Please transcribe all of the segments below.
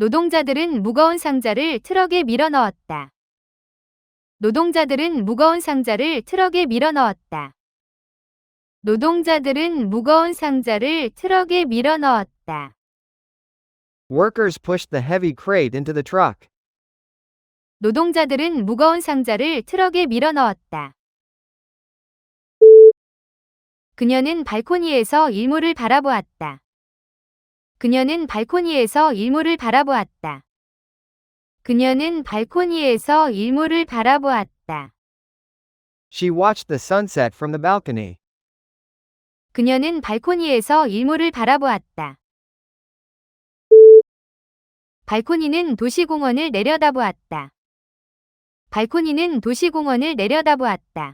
노동자들은 무거운 상자를 트럭에 밀어 넣었다. 노동자들은 무거운 상자를 트럭에 밀어 넣었다. 노동자들은 무거운 상자를 트럭에 밀어 넣었다. Workers pushed the heavy crate into the truck. 노동자들은 무거운 상자를 트럭에 밀어 넣었다. 그녀는 발코니에서 일몰을 바라보았다. 그녀는 발코니에서 일몰을 바라보았다. 그녀는 발코니에서 일몰을 바라보았다. She watched the sunset from the balcony. 그녀는 발코니에서 일몰을 바라보았다. 발코니는 도시공원을 내려다보았다. 발코니는 도시공원을 내려다보았다.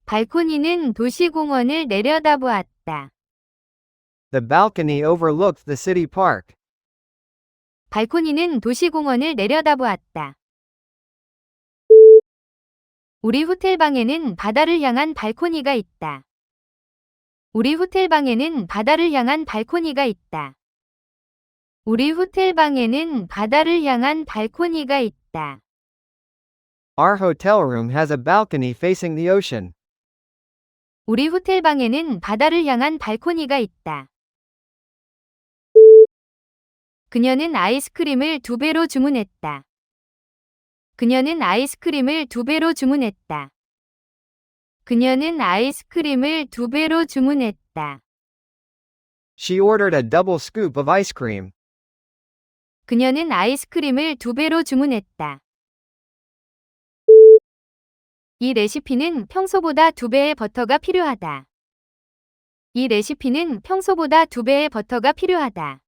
발코니는 도시공원을 내려다보았다. The balcony overlooked the city park. 발코니는 도시공원을 내려다보았다. 우리 호텔방에는 바다를 향한 발코니가 있다. 우리 호텔방에는 바다를 향한 발코니가 있다. 우리 호텔방에는 바다를 향한 발코니가 있다. Our hotel room has a balcony facing the ocean. 우리 호텔방에는 바다를 향한 발코니가 있다. 그녀는 아이스크림을 2배로 주문했다. 그녀는 아이스크림을 2배로 주문했다. 그녀는 아이스크림을 2배로 주문했다. She ordered a double scoop of ice cream. 그녀는 아이스크림을 2배로 주문했다. 이 레시피는 평소보다 2배의 버터가 필요하다. 이 레시피는 평소보다 2배의 버터가 필요하다.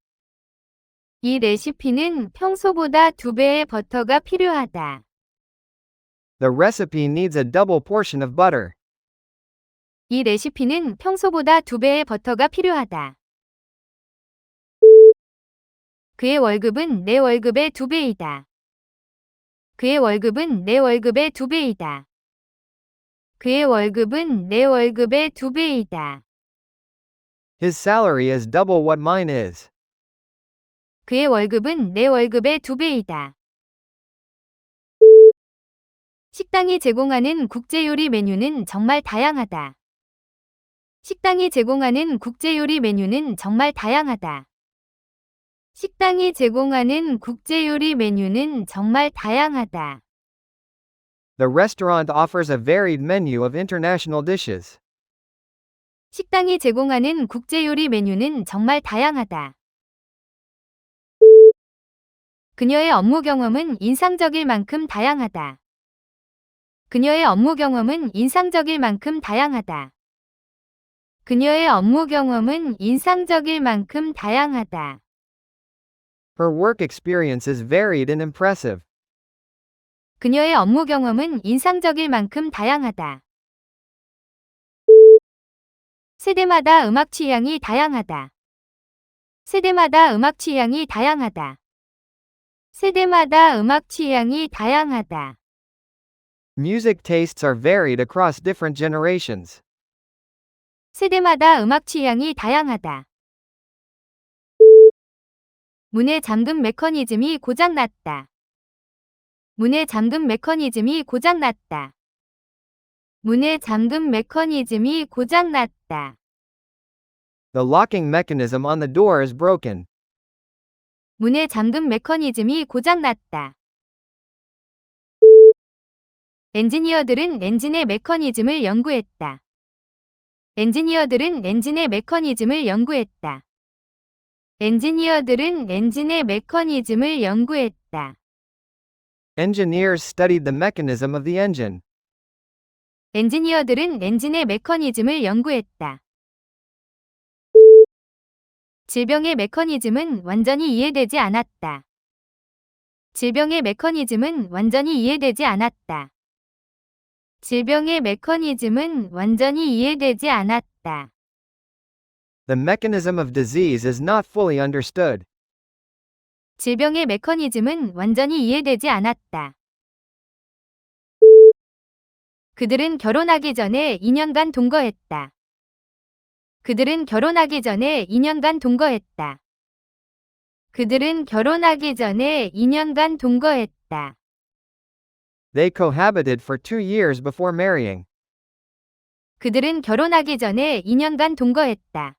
이 레시피는 평소보다 2배의 버터가 필요하다. The recipe needs a double portion of butter. 이 레시피는 평소보다 2배의 버터가 필요하다. 그의 월급은 내 월급의 2배이다. 그의 월급은 내 월급의 2배이다. 그의 월급은 내 월급의 2배이다. His salary is double what mine is. 그의 월급은 내 월급의 2배이다. 식당이 제공하는 국제요리 메뉴는 정말 다양하다. 식당이 제공하는 국제요리 메뉴는 정말 다양하다. 식당이 제공하는 국제요리 메뉴는 정말 다양하다. The restaurant offers a varied menu of international dishes. 식당이 제공하는 국제요리 메뉴는 정말 다양하다. 그녀의 업무 경험은 인상적일 만큼 다양하다. 그녀의 업무 경험은 인상적일 만큼 다양하다. 그녀의 업무 경험은 인상적일 만큼 다양하다. Her work experience is varied and impressive. 그녀의 업무 경험은 인상적일 만큼 다양하다. 세대마다 음악 취향이 다양하다. 세대마다 음악 취향이 다양하다. 세대마다 음악 취향이 다양하다. Music tastes are varied across different generations. 세대마다 음악 취향이 다양하다. 문의 잠금 메커니즘이 고장났다. 문의 잠금 메커니즘이 고장났다. 문의 잠금 메커니즘이 고장났다. The locking mechanism on the door is broken. 문의 잠금 메커니즘이 고장났다. 엔지니어들은 엔진의 메커니즘을 연구했다. 엔지니어들은 엔진의 메커니즘을 연구했다. 엔지니어들은 엔진의 메커니즘을 연구했다. Engineers studied the mechanism of the engine. 엔지니어들은 엔진의 메커니즘을 연구했다. 질병의 메커니즘은 완전히 이해되지 않았다. 질병의 메커니즘은 완전히 이해되지 않았다. 질병의 메커니즘은 완전히 이해되지 않았다. The mechanism of disease is not fully understood. 질병의 메커니즘은 완전히 이해되지 않았다. 그들은 결혼하기 전에 2년간 동거했다. 그들은 결혼하기 전에 2년간 동거했다. 그들은 결혼하기 전에 2년간 동거했다. They cohabited for 2 years before marrying. 그들은 결혼하기 전에 2년간 동거했다.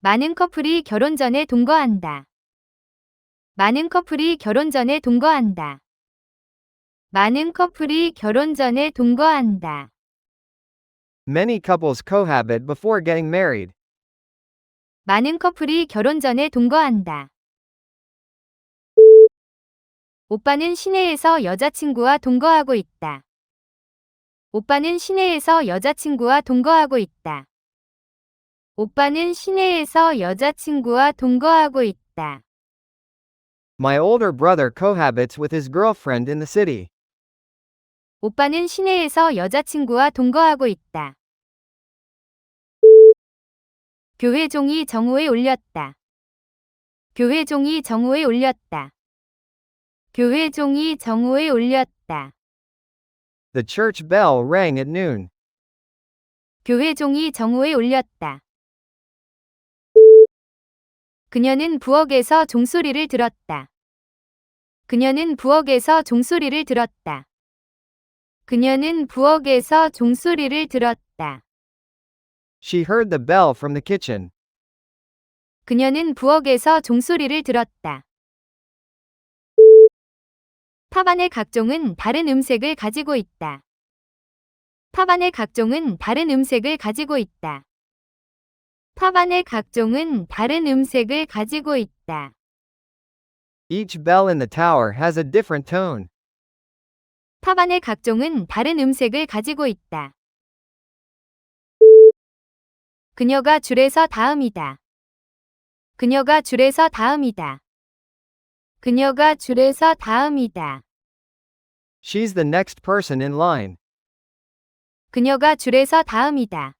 많은 커플이 결혼 전에 동거한다. 많은 커플이 결혼 전에 동거한다. 많은 커플이 결혼 전에 동거한다. Many couples cohabit before getting married. 많은 커플이 결혼 전에 동거한다. 오빠는 시내에서 여자친구와 동거하고 있다. 오빠는 시내에서 여자친구와 동거하고 있다. 오빠는 시내에서 여자친구와 동거하고 있다. My older brother cohabits with his girlfriend in the city. 오빠는 시내에서 여자친구와 동거하고 있다. 교회 종이 정오에 울렸다. 교회 종이 정오에 울렸다. 교회 종이 정오에 울렸다. The church bell rang at noon. 교회 종이 정오에 울렸다. 그녀는 부엌에서 종소리를 들었다. 그녀는 부엌에서 종소리를 들었다. 그녀는 부엌에서 종소리를 들었다. She heard the bell from the kitchen. 그녀는 부엌에서 종소리를 들었다. 팝안의 각종은 다른 음색을 가지고 있다. 팝안의 각종은 다른 음색을 가지고 있다. 팝안의 각종은 다른 음색을 가지고 있다. Each bell in the tower has a different tone. 팝안의 각종은 다른 음색을 가지고 있다. 그녀가 줄에서 다음이다. 그녀가 줄에서 다음이다. 그녀가 줄에서 다음이다. She's the next person in line. 그녀가 줄에서 다음이다.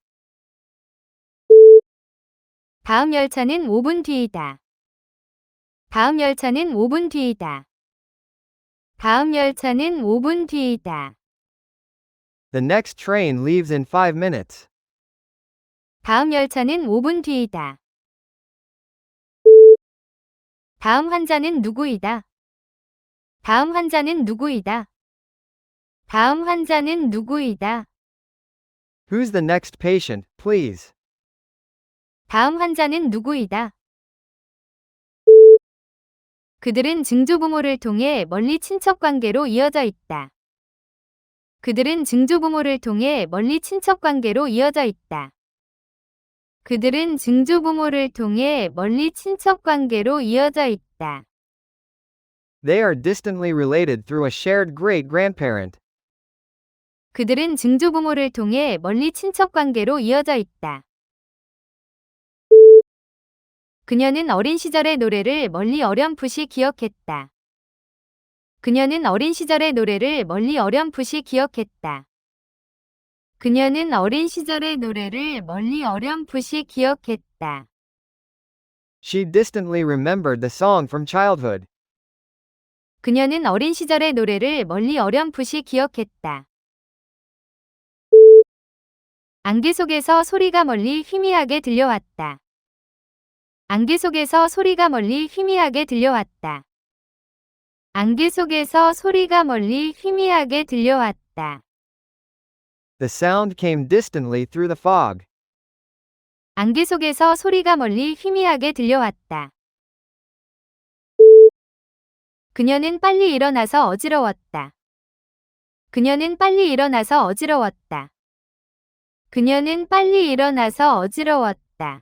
다음 열차는 5분 뒤이다. 다음 열차는 5분 뒤이다. 다음 열차는 5분 뒤이다. The next train leaves in 5 minutes. 다음 열차는 5분 뒤이다. 다음 환자는 누구이다. 다음 환자는 누구이다. 다음 환자는 누구이다. Who's the next patient, please? 다음 환자는 누구이다. 그들은 증조부모를 통해 멀리 친척 관계로 이어져 있다. 그들은 증조부모를 통해 멀리 친척 관계로 이어져 있다. 그들은 증조부모를 통해 멀리 친척 관계로 이어져 있다. They are distantly related through a shared great-grandparent. 그들은 증조부모를 통해 멀리 친척 관계로 이어져 있다. 그녀는 어린 시절의 노래를 멀리 어렴풋이 기억했다. 그녀는 어린 시절의 노래를 멀리 어렴풋이 기억했다. 그녀는 어린 시절의 노래를 멀리 어렴풋이 기억했다. She distantly remembered the song from childhood. 그녀는 어린 시절의 노래를 멀리 어렴풋이 기억했다. 안개 속에서 소리가 멀리 희미하게 들려왔다. 안개 속에서 소리가 멀리 희미하게 들려왔다. 안개 속에서 소리가 멀리 희미하게 들려왔다. The sound came distantly through the fog. 안개 속에서 소리가 멀리 희미하게 들려왔다. 그녀는 빨리 일어나서 어지러웠다. 그녀는 빨리 일어나서 어지러웠다. 그녀는 빨리 일어나서 어지러웠다.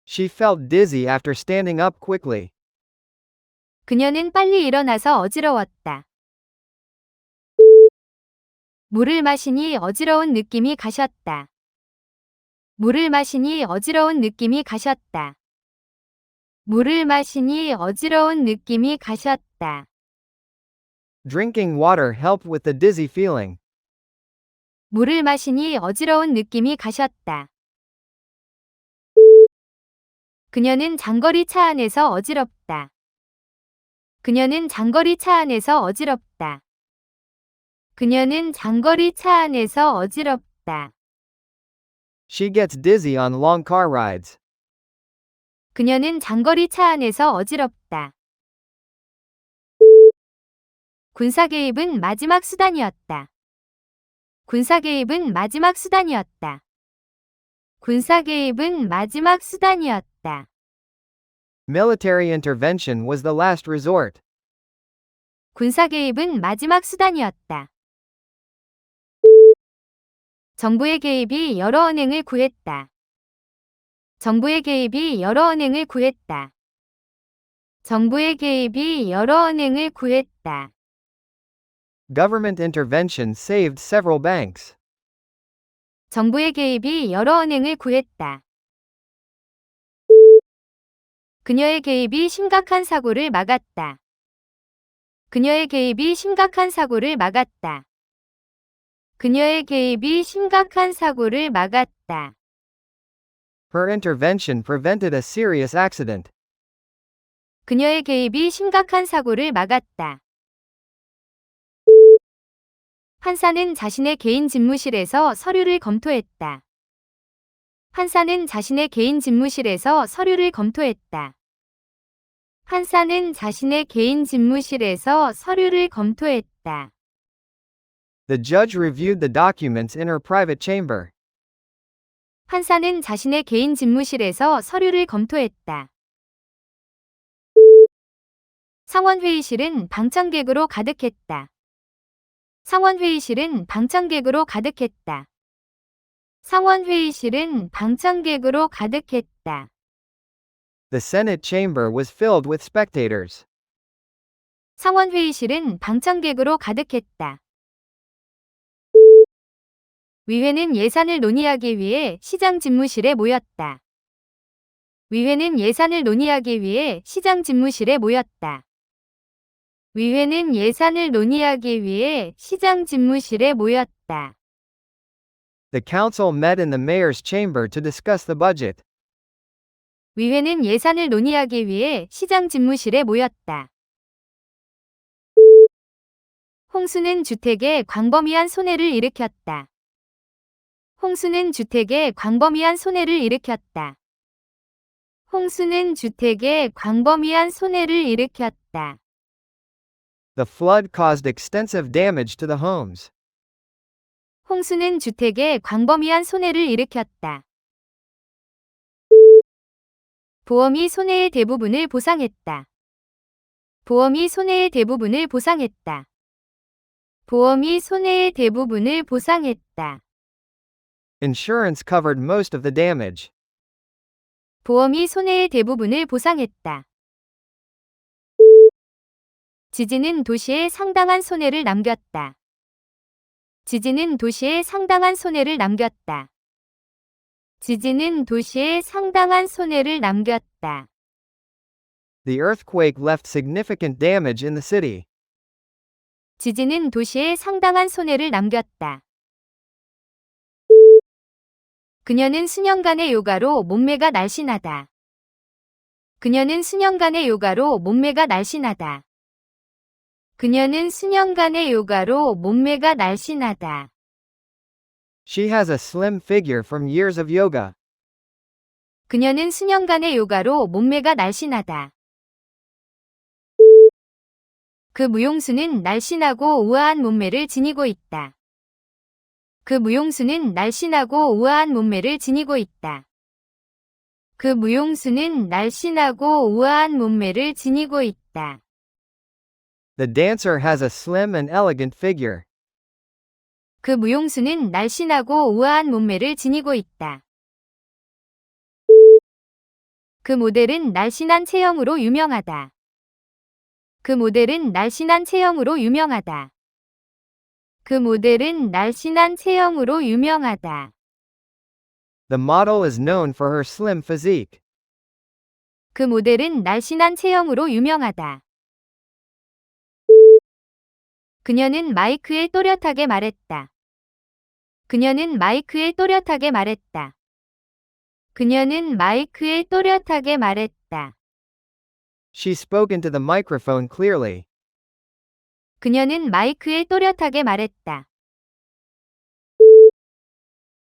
She felt dizzy after standing up quickly. 그녀는 빨리 일어나서 어지러웠다. 물을 마시니 어지러운 느낌이 가셨다. 물을 마시니 어지러운 느낌이 가셨다. 물을 마시니 어지러운 느낌이 가셨다. Drinking water helped with the dizzy feeling. 물을 마시니 어지러운 느낌이 가셨다. 그녀는 장거리 차 안에서 어지럽다. 그녀는 장거리 차 안에서 어지럽다. 그녀는 장거리 차 안에서 어지럽다. She gets dizzy on long car rides. 그녀는 장거리 차 안에서 어지럽다. 군사 개입은 마지막 수단이었다. 군사 개입은 마지막 수단이었다. 군사 개입은 마지막 수단이었다. Military intervention was the last resort. 군사 개입은 마지막 수단이었다. 정부의 개입이 여러 언행을 구했다. 정부의 개입이 여러 언행을 구했다. 정부의 개입이 여러 언행을 구했다. Government intervention saved several banks. 정부의 개입이 여러 언행을 구했다. 그녀의 개입이 심각한 사고를 막았다. 그녀의 개입이 심각한 사고를 막았다. 그녀의 개입이 심각한 사고를 막았다. Her intervention prevented a serious accident. 그녀의 개입이 심각한 사고를 막았다. 판사는 자신의 개인 집무실에서 서류를 검토했다. 판사는 자신의 개인 집무실에서 서류를 검토했다. 판사는 자신의 개인 집무실에서 서류를 검토했다. The judge reviewed the documents in her private chamber. 판사는 자신의 개인 집무실에서 서류를 검토했다. 상원회의실은 방청객으로 가득했다. 상원회의실은 방청객으로 가득했다. 상원회의실은 방청객으로 가득했다. The Senate chamber was filled with spectators. 상원회의실은 방청객으로 가득했다. 위회는 예산을 논의하기 위해 시장 집무실에 모였다. 위회는 예산을 논의하기 위해 시장 집무실에 모였다. 위회는 예산을 논의하기 위해 시장 집무실에 모였다. The council met in the mayor's chamber to discuss the budget. 위회는 예산을 논의하기 위해 시장 집무실에 모였다. 홍수는 주택에 광범위한 손해를 일으켰다. 홍수는 주택에 광범위한 손해를 일으켰다. 홍수는 주택에 광범위한 손해를 일으켰다. The flood caused extensive damage to the homes. 홍수는 주택에 광범위한 손해를 일으켰다. 보험이 손해의 대부분을 보상했다. 보험이 손해의 대부분을 보상했다. 보험이 손해의 대부분을 보상했다. Insurance covered most of the damage. 보험이 손해의 대부분을 보상했다. 지진은 도시에 상당한 손해를 남겼다. 지진은 도시에 상당한 손해를 남겼다. 지진은 도시에 상당한 손해를 남겼다. The earthquake left significant damage in the city. 지진은 도시에 상당한 손해를 남겼다. 그녀는 수년간의 요가로 몸매가 날씬하다. 그녀는 수년간의 요가로 몸매가 날씬하다. 그녀는 수년간의 요가로 몸매가 날씬하다. She has a slim figure from years of yoga. 그녀는 수년간의 요가로 몸매가 날씬하다. 그 무용수는 날씬하고 우아한 몸매를 지니고 있다. 그 무용수는 날씬하고 우아한 몸매를 지니고 있다. 그 무용수는 날씬하고 우아한 몸매를 지니고 있다. The dancer has a slim and elegant figure. 그 무용수는 날씬하고 우아한 몸매를 지니고 있다. 그 모델은 날씬한 체형으로 유명하다. 그 모델은 날씬한 체형으로 유명하다. 그 모델은 날씬한 체형으로 유명하다. The model is known for her slim physique. 그 모델은 날씬한 체형으로 유명하다. 그녀는 마이크에 또렷하게 말했다. 그녀는 마이크에 또렷하게 말했다. 그녀는 마이크에 또렷하게 말했다. She spoke into the microphone clearly. 그녀는 마이크에 또렷하게 말했다.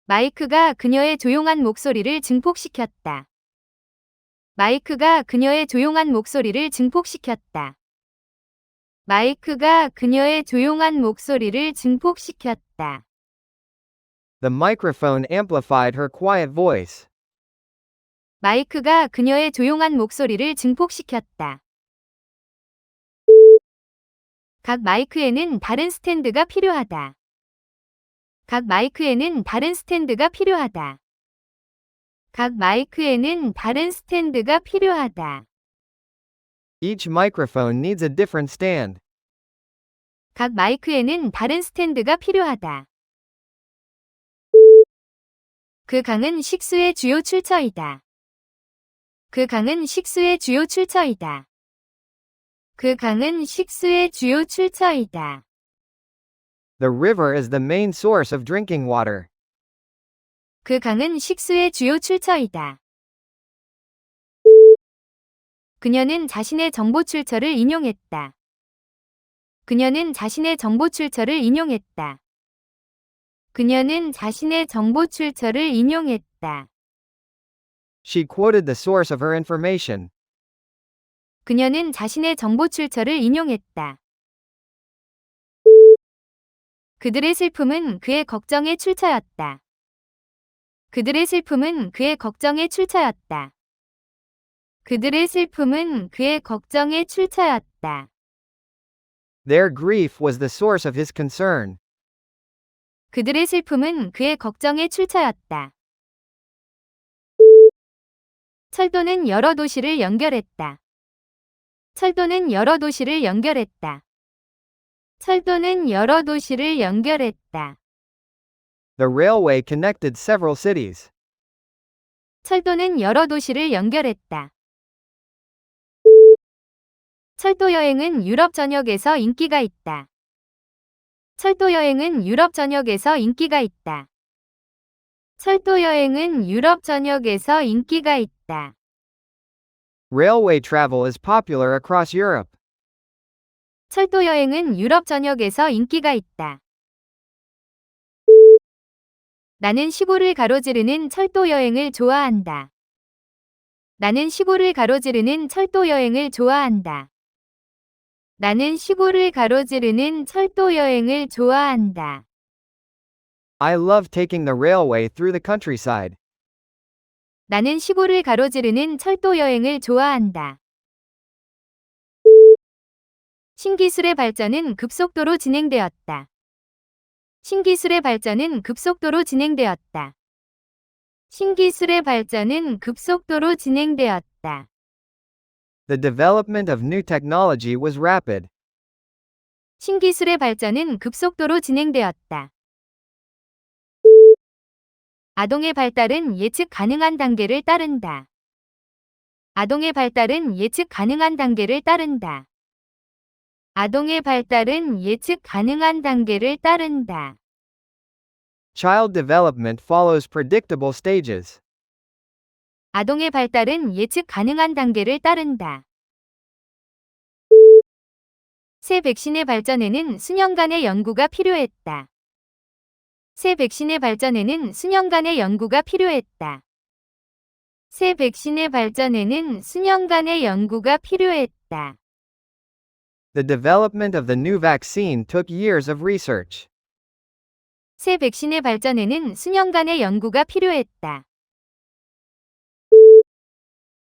마이크가 그녀의 조용한 목소리를 증폭시켰다. 마이크가 그녀의 조용한 목소리를 증폭시켰다. 마이크가 그녀의 조용한 목소리를 증폭시켰다. The microphone amplified her quiet voice. 마이크가 그녀의 조용한 목소리를 증폭시켰다. 각 마이크에는 다른 스탠드가 필요하다. 각 마이크에는 다른 스탠드가 필요하다. 각 마이크에는 다른 스탠드가 필요하다. Each microphone needs a different stand. 각 마이크에는 다른 스탠드가 필요하다. 그 강은 식수의 주요 출처이다. 그 강은 식수의 주요 출처이다. 그 강은 식수의 주요 출처이다. The river is the main source of drinking water. 그 강은 식수의 주요 출처이다. 그녀는 자신의 정보 출처를 인용했다. 그녀는 자신의 정보 출처를 인용했다. 그녀는 자신의 정보 출처를 인용했다. She quoted the source of her information. 그녀는 자신의 정보 출처를 인용했다. 그들의 슬픔은 그의 걱정의 출처였다. 그들의 슬픔은 그의 걱정의 출처였다. 그들의 슬픔은 그의 걱정의 출처였다. Their grief was the source of his concern. 그들의 슬픔은 그의 걱정의 출처였다. 철도는 여러 도시를 연결했다. 철도는 여러 도시를 연결했다. 철도는 여러 도시를 연결했다. The railway connected several cities. 철도는 여러 도시를 연결했다. 철도 여행은 유럽 전역에서 인기가 있다. 철도 여행은 유럽 전역에서 인기가 있다. 철도 여행은 유럽 전역에서 인기가 있다. Railway travel is popular across Europe. 철도 여행은 유럽 전역에서 인기가 있다. 나는 시골을 가로지르는 철도 여행을 좋아한다. 나는 시골을 가로지르는 철도 여행을 좋아한다. 나는 시골을 가로지르는 철도 여행을 좋아한다. I love taking the railway through the countryside. 나는 시골을 가로지르는 철도 여행을 좋아한다. 신기술의 발전은 급속도로 진행되었다. 신기술의 발전은 급속도로 진행되었다. 신기술의 발전은 급속도로 진행되었다. The development of new technology was rapid. 신기술의 발전은 급속도로 진행되었다. 아동의 발달은 예측 가능한 단계를 따른다. 아동의 발달은 예측 가능한 단계를 따른다. 아동의 발달은 예측 가능한 단계를 따른다. Child development follows predictable stages. 아동의 발달은 예측 가능한 단계를 따른다. 새 백신의 발전에는 수년간의 연구가 필요했다. 새 백신의 발전에는 수년간의 연구가 필요했다. 새 백신의 발전에는 수년간의 연구가 필요했다. The development of the new vaccine took years of research. 새 백신의 발전에는 수년간의 연구가 필요했다.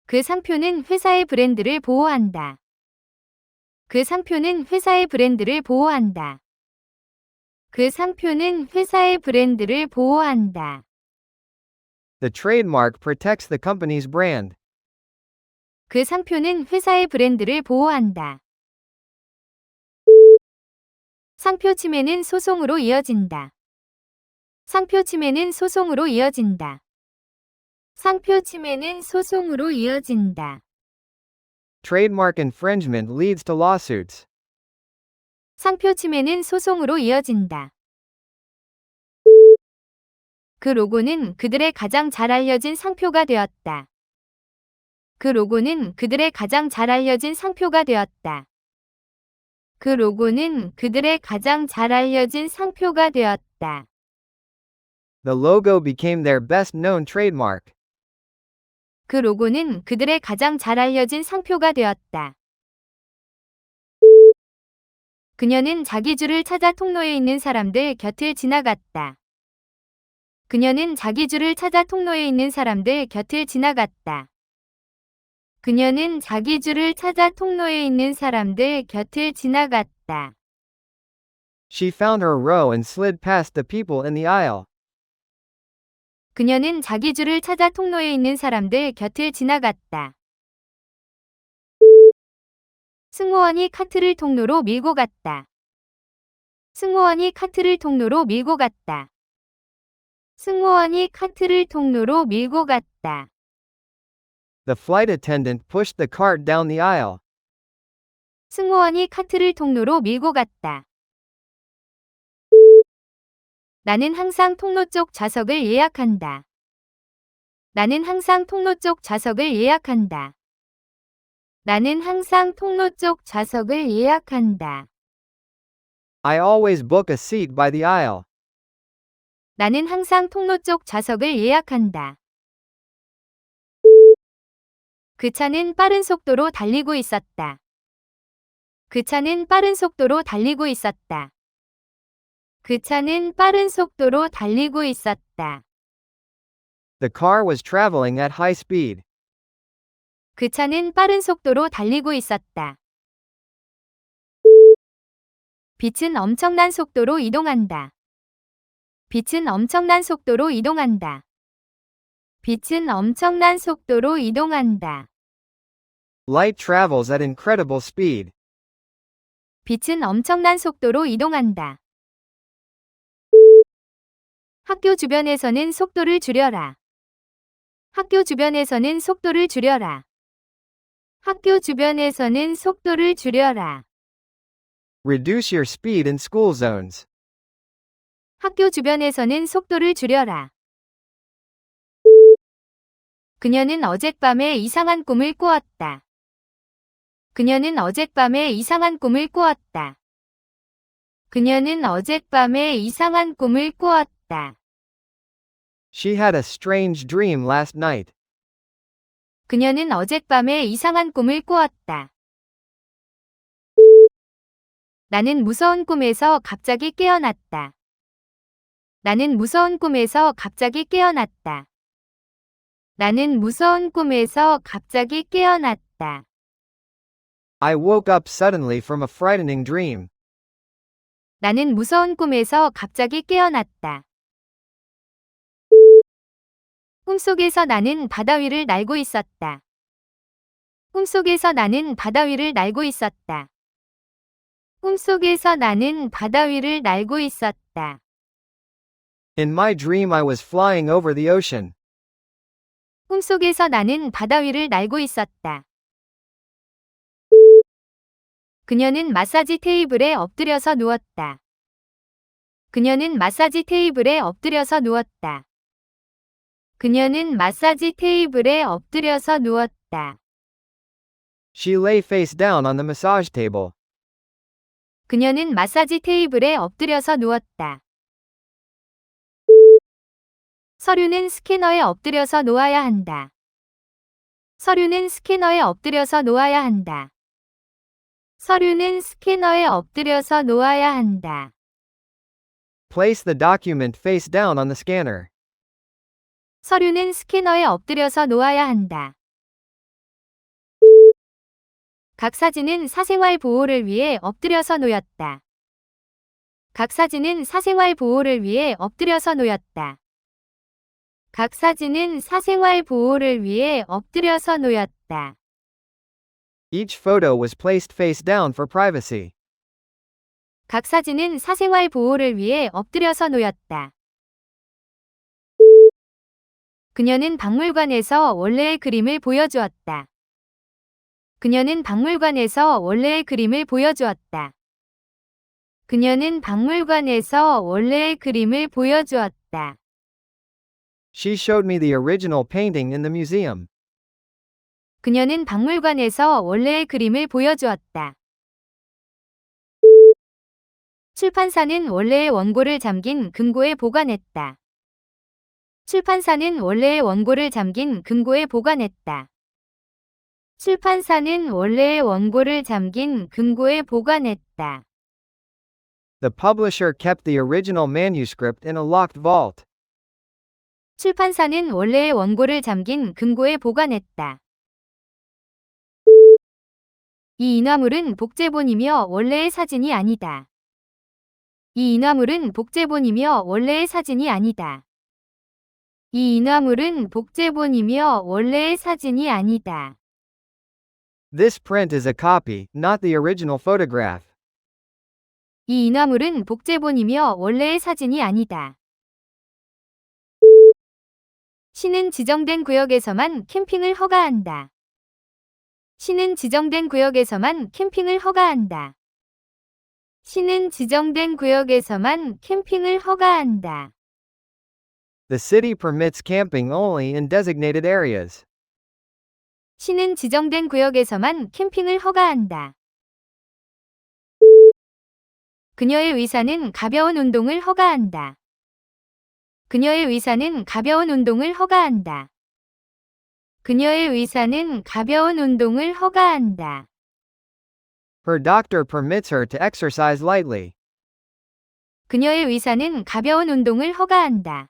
그 상표는 회사의 브랜드를 보호한다. 그 상표는 회사의 브랜드를 보호한다. 그 상표는 회사의 브랜드를 보호한다. The trademark protects the company's brand. 그 상표는 회사의 브랜드를 보호한다. 상표 침해는 소송으로 이어진다. 상표 침해는 소송으로 이어진다. 상표 침해는 소송으로 이어진다. Trademark infringement leads to lawsuits. 상표 침해는 소송으로 이어진다. 그 로고는 그들의 가장 잘 알려진 상표가 되었다. 그 로고는 그들의 가장 잘 알려진 상표가 되었다. 그 로고는 그들의 가장 잘 알려진 상표가 되었다. The logo became their best known trademark. 그 로고는 그들의 가장 잘 알려진 상표가 되었다. 그녀는 자기 줄을 찾아 통로에 있는 사람들 곁을 지나갔다. 그녀는 자기 줄을 찾아 통로에 있는 사람들 곁을 지나갔다. 그녀는 자기 줄을 찾아 통로에 있는 사람들 곁을 지나갔다. She found her row and slid past the people in the aisle. 그녀는 자기 줄을 찾아 통로에 있는 사람들 곁을 지나갔다. 승무원이 카트를 통로로 밀고 갔다. 승무원이 카트를 통로로 밀고 갔다. 승무원이 카트를 통로로 밀고 갔다. The flight attendant pushed the cart down the aisle. 승무원이 카트를 통로로 밀고 갔다. 나는 항상 통로 쪽 좌석을 예약한다. 나는 항상 통로 쪽 좌석을 예약한다. 나는 항상 통로 쪽 좌석을 예약한다. I always book a seat by the aisle. 나는 항상 통로 쪽 좌석을 예약한다. 그 차는 빠른 속도로 달리고 있었다. 그 차는 빠른 속도로 달리고 있었다. 그 차는 빠른 속도로 달리고 있었다. The car was traveling at high speed. 그 차는 빠른 속도로 달리고 있었다. 빛은 엄청난 속도로 이동한다. 빛은 엄청난 속도로 이동한다. 빛은 엄청난 속도로 이동한다. Light travels at incredible speed. 빛은 엄청난 속도로 이동한다. 학교 주변에서는 속도를 줄여라. 학교 주변에서는 속도를 줄여라. 학교 주변에서는 속도를 줄여라. Reduce your speed in school zones. 학교 주변에서는 속도를 줄여라. 그녀는 어젯밤에 이상한 꿈을 꾸었다. 그녀는 어젯밤에 이상한 꿈을 꾸었다. 그녀는 어젯밤에 이상한 꿈을 꾸었다. She had a strange dream last night. 그녀는 어젯밤에 이상한 꿈을 꾸었다. 나는 무서운 꿈에서 갑자기 깨어났다. 나는 무서운 꿈에서 갑자기 깨어났다. 나는 무서운 꿈에서 갑자기 깨어났다. I woke up suddenly from a frightening dream. 나는 무서운 꿈에서 갑자기 깨어났다. 꿈속에서 나는 바다 위를 날고 있었다. 꿈속에서 나는 바다 위를 날고 있었다. 꿈속에서 나는 바다 위를 날고 있었다. In my dream, I was flying over the ocean. 꿈속에서 나는 바다 위를 날고 있었다. 그녀는 마사지 테이블에 엎드려서 누웠다. 그녀는 마사지 테이블에 엎드려서 누웠다. 그녀는 마사지 테이블에 엎드려서 누웠다. She lay face down on the massage table. 그녀는 마사지 테이블에 엎드려서 누웠다. 서류는 스캐너에 엎드려서 놓아야 한다. 서류는 스캐너에 엎드려서 놓아야 한다. 서류는 스캐너에 엎드려서 놓아야 한다. Place the document face down on the scanner. 서류는 스캐너에 엎드려서 놓아야 한다. 각 사진은 사생활 보호를 위해 엎드려서 놓였다. 각 사진은 사생활 보호를 위해 엎드려서 놓였다. 각 사진은 사생활 보호를 위해 엎드려서 놓였다. Each photo was placed face down for privacy. 각 사진은 사생활 보호를 위해 엎드려서 놓였다. 그녀는 박물관에서 원래의 그림을 보여주었다. 그녀는 박물관에서 원래의 그림을 보여주었다. 그녀는 박물관에서 원래의 그림을 보여주었다. She showed me the original painting in the museum. 그녀는 박물관에서 원래의 그림을 보여주었다. 출판사는 원래의 원고를 잠긴 금고에 보관했다. 출판사는 원래의 원고를 잠긴 금고에 보관했다. 출판사는 원래의 원고를 잠긴 금고에 보관했다. The publisher kept the original manuscript in a locked vault. 출판사는 원래의 원고를 잠긴 금고에 보관했다. 이 인화물은 복제본이며 원래의 사진이 아니다. 이 인화물은 복제본이며 원래의 사진이 아니다. 이 인화물은 복제본이며 원래의 사진이 아니다. This print is a copy, not the original photograph. 이 인화물은 복제본이며 원래의 사진이 아니다. 시는 지정된 구역에서만 캠핑을 허가한다. 시는 지정된 구역에서만 캠핑을 허가한다. 시는 지정된 구역에서만 캠핑을 허가한다. The city permits camping only in designated areas. 시는 지정된 구역에서만 캠핑을 허가한다. 그녀의 의사는 가벼운 운동을 허가한다. 그녀의 의사는 가벼운 운동을 허가한다. 그녀의 의사는 가벼운 운동을 허가한다. Her doctor permits her to exercise lightly. 그녀의 의사는 가벼운 운동을 허가한다.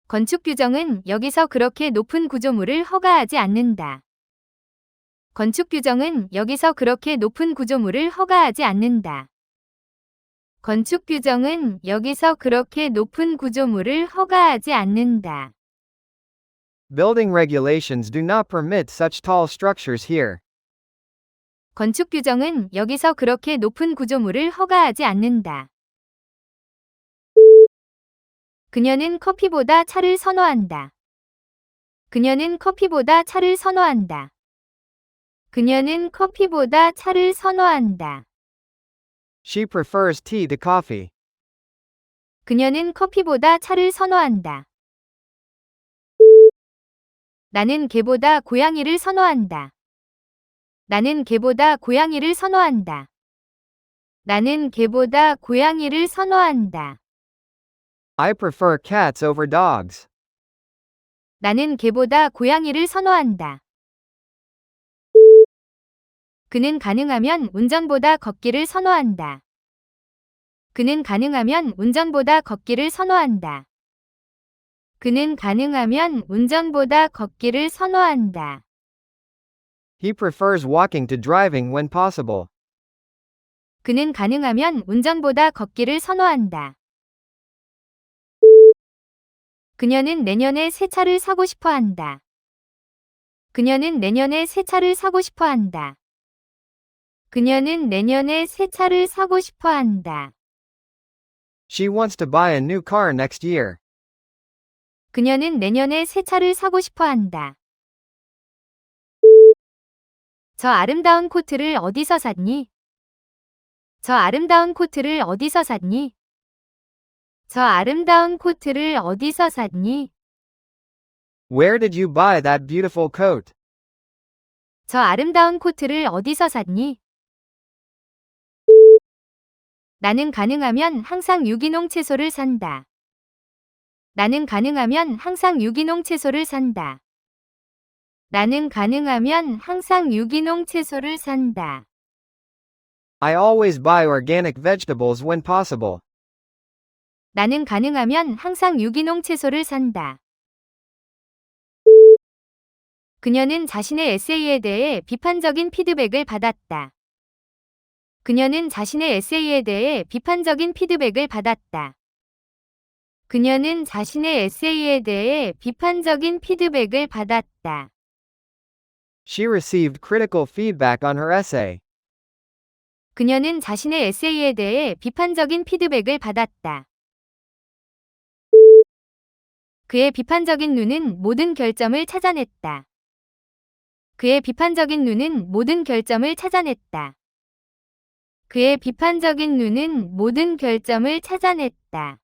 건축 규정은 여기서 그렇게 높은 구조물을 허가하지 않는다. 건축 규정은 여기서 그렇게 높은 구조물을 허가하지 않는다. 건축 규정은 여기서 그렇게 높은 구조물을 허가하지 않는다. Building regulations do not permit such tall structures here. 건축 규정은 여기서 그렇게 높은 구조물을 허가하지 않는다. 그녀는 커피보다 차를 선호한다. 그녀는 커피보다 차를 선호한다. 그녀는 커피보다 차를 선호한다. She prefers tea to coffee. 그녀는 커피보다 차를 선호한다. 나는 개보다 고양이를 선호한다. 나는 개보다 고양이를 선호한다. 나는 개보다 고양이를 선호한다. I prefer cats over dogs. 나는 개보다 고양이를 선호한다. 그는 가능하면 운전보다 걷기를 선호한다. 그는 가능하면 운전보다 걷기를 선호한다. 그는 가능하면 운전보다 걷기를 선호한다. He prefers walking to driving when possible. 그는 가능하면 운전보다 걷기를 선호한다. 그녀는 내년에 새 차를 사고 싶어 한다. 그녀는 내년에 새 차를 사고 싶어 한다. 그녀는 내년에 새 차를 사고 싶어 한다. She wants to buy a new car next year. 그녀는 내년에 새 차를 사고 싶어 한다. 저 아름다운 코트를 어디서 샀니? 저 아름다운 코트를 어디서 샀니? 저 아름다운 코트를 어디서 샀니? Where did you buy that beautiful coat? 저 아름다운 코트를 어디서 샀니? 나는 가능하면 항상 유기농 채소를 산다. 나는 가능하면 항상 유기농 채소를 산다. 나는 가능하면 항상 유기농 채소를 산다. I always buy organic vegetables when possible. 나는 가능하면 항상 유기농 채소를 산다. 그녀는 자신의 에세이에 대해 비판적인 피드백을 받았다. 그녀는 자신의 에세이에 대해 비판적인 피드백을 받았다. 그녀는 자신의 에세이에 대해 비판적인 피드백을 받았다. She received critical feedback on her essay. 그녀는 자신의 에세이에 대해 비판적인 피드백을 받았다. 그의 비판적인 눈은 모든 결점을 찾아냈다. 그의 비판적인 눈은 모든 결점을 찾아냈다. 그의 비판적인 눈은 모든 결점을 찾아냈다.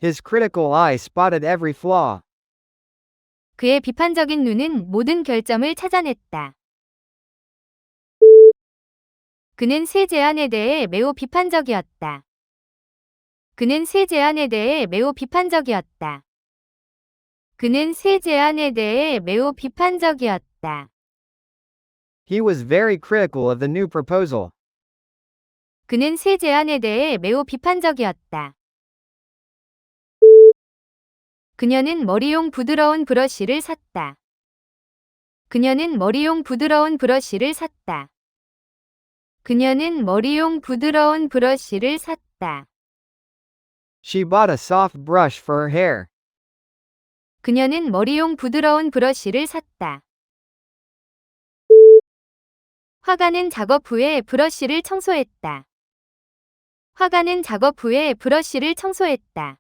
His critical eye spotted every flaw. 그의 비판적인 눈은 모든 결점을 찾아냈다. 그는 새 제안에 대해 매우 비판적이었다. 그는 새 제안에 대해 매우 비판적이었다. 그는 새 제안에 대해 매우 비판적이었다. He was very critical of the new proposal. 그는 새 제안에 대해 매우 비판적이었다. 그녀는 머리용 부드러운 브러쉬를 샀다. 그녀는 머리용 부드러운 브러쉬를 샀다. 그녀는 머리용 부드러운 브러쉬를 샀다. She bought a soft brush for her hair. 그녀는 머리용 부드러운 브러쉬를 샀다. 화가는 작업 후에 브러쉬를 청소했다. 화가는 작업 후에 브러쉬를 청소했다.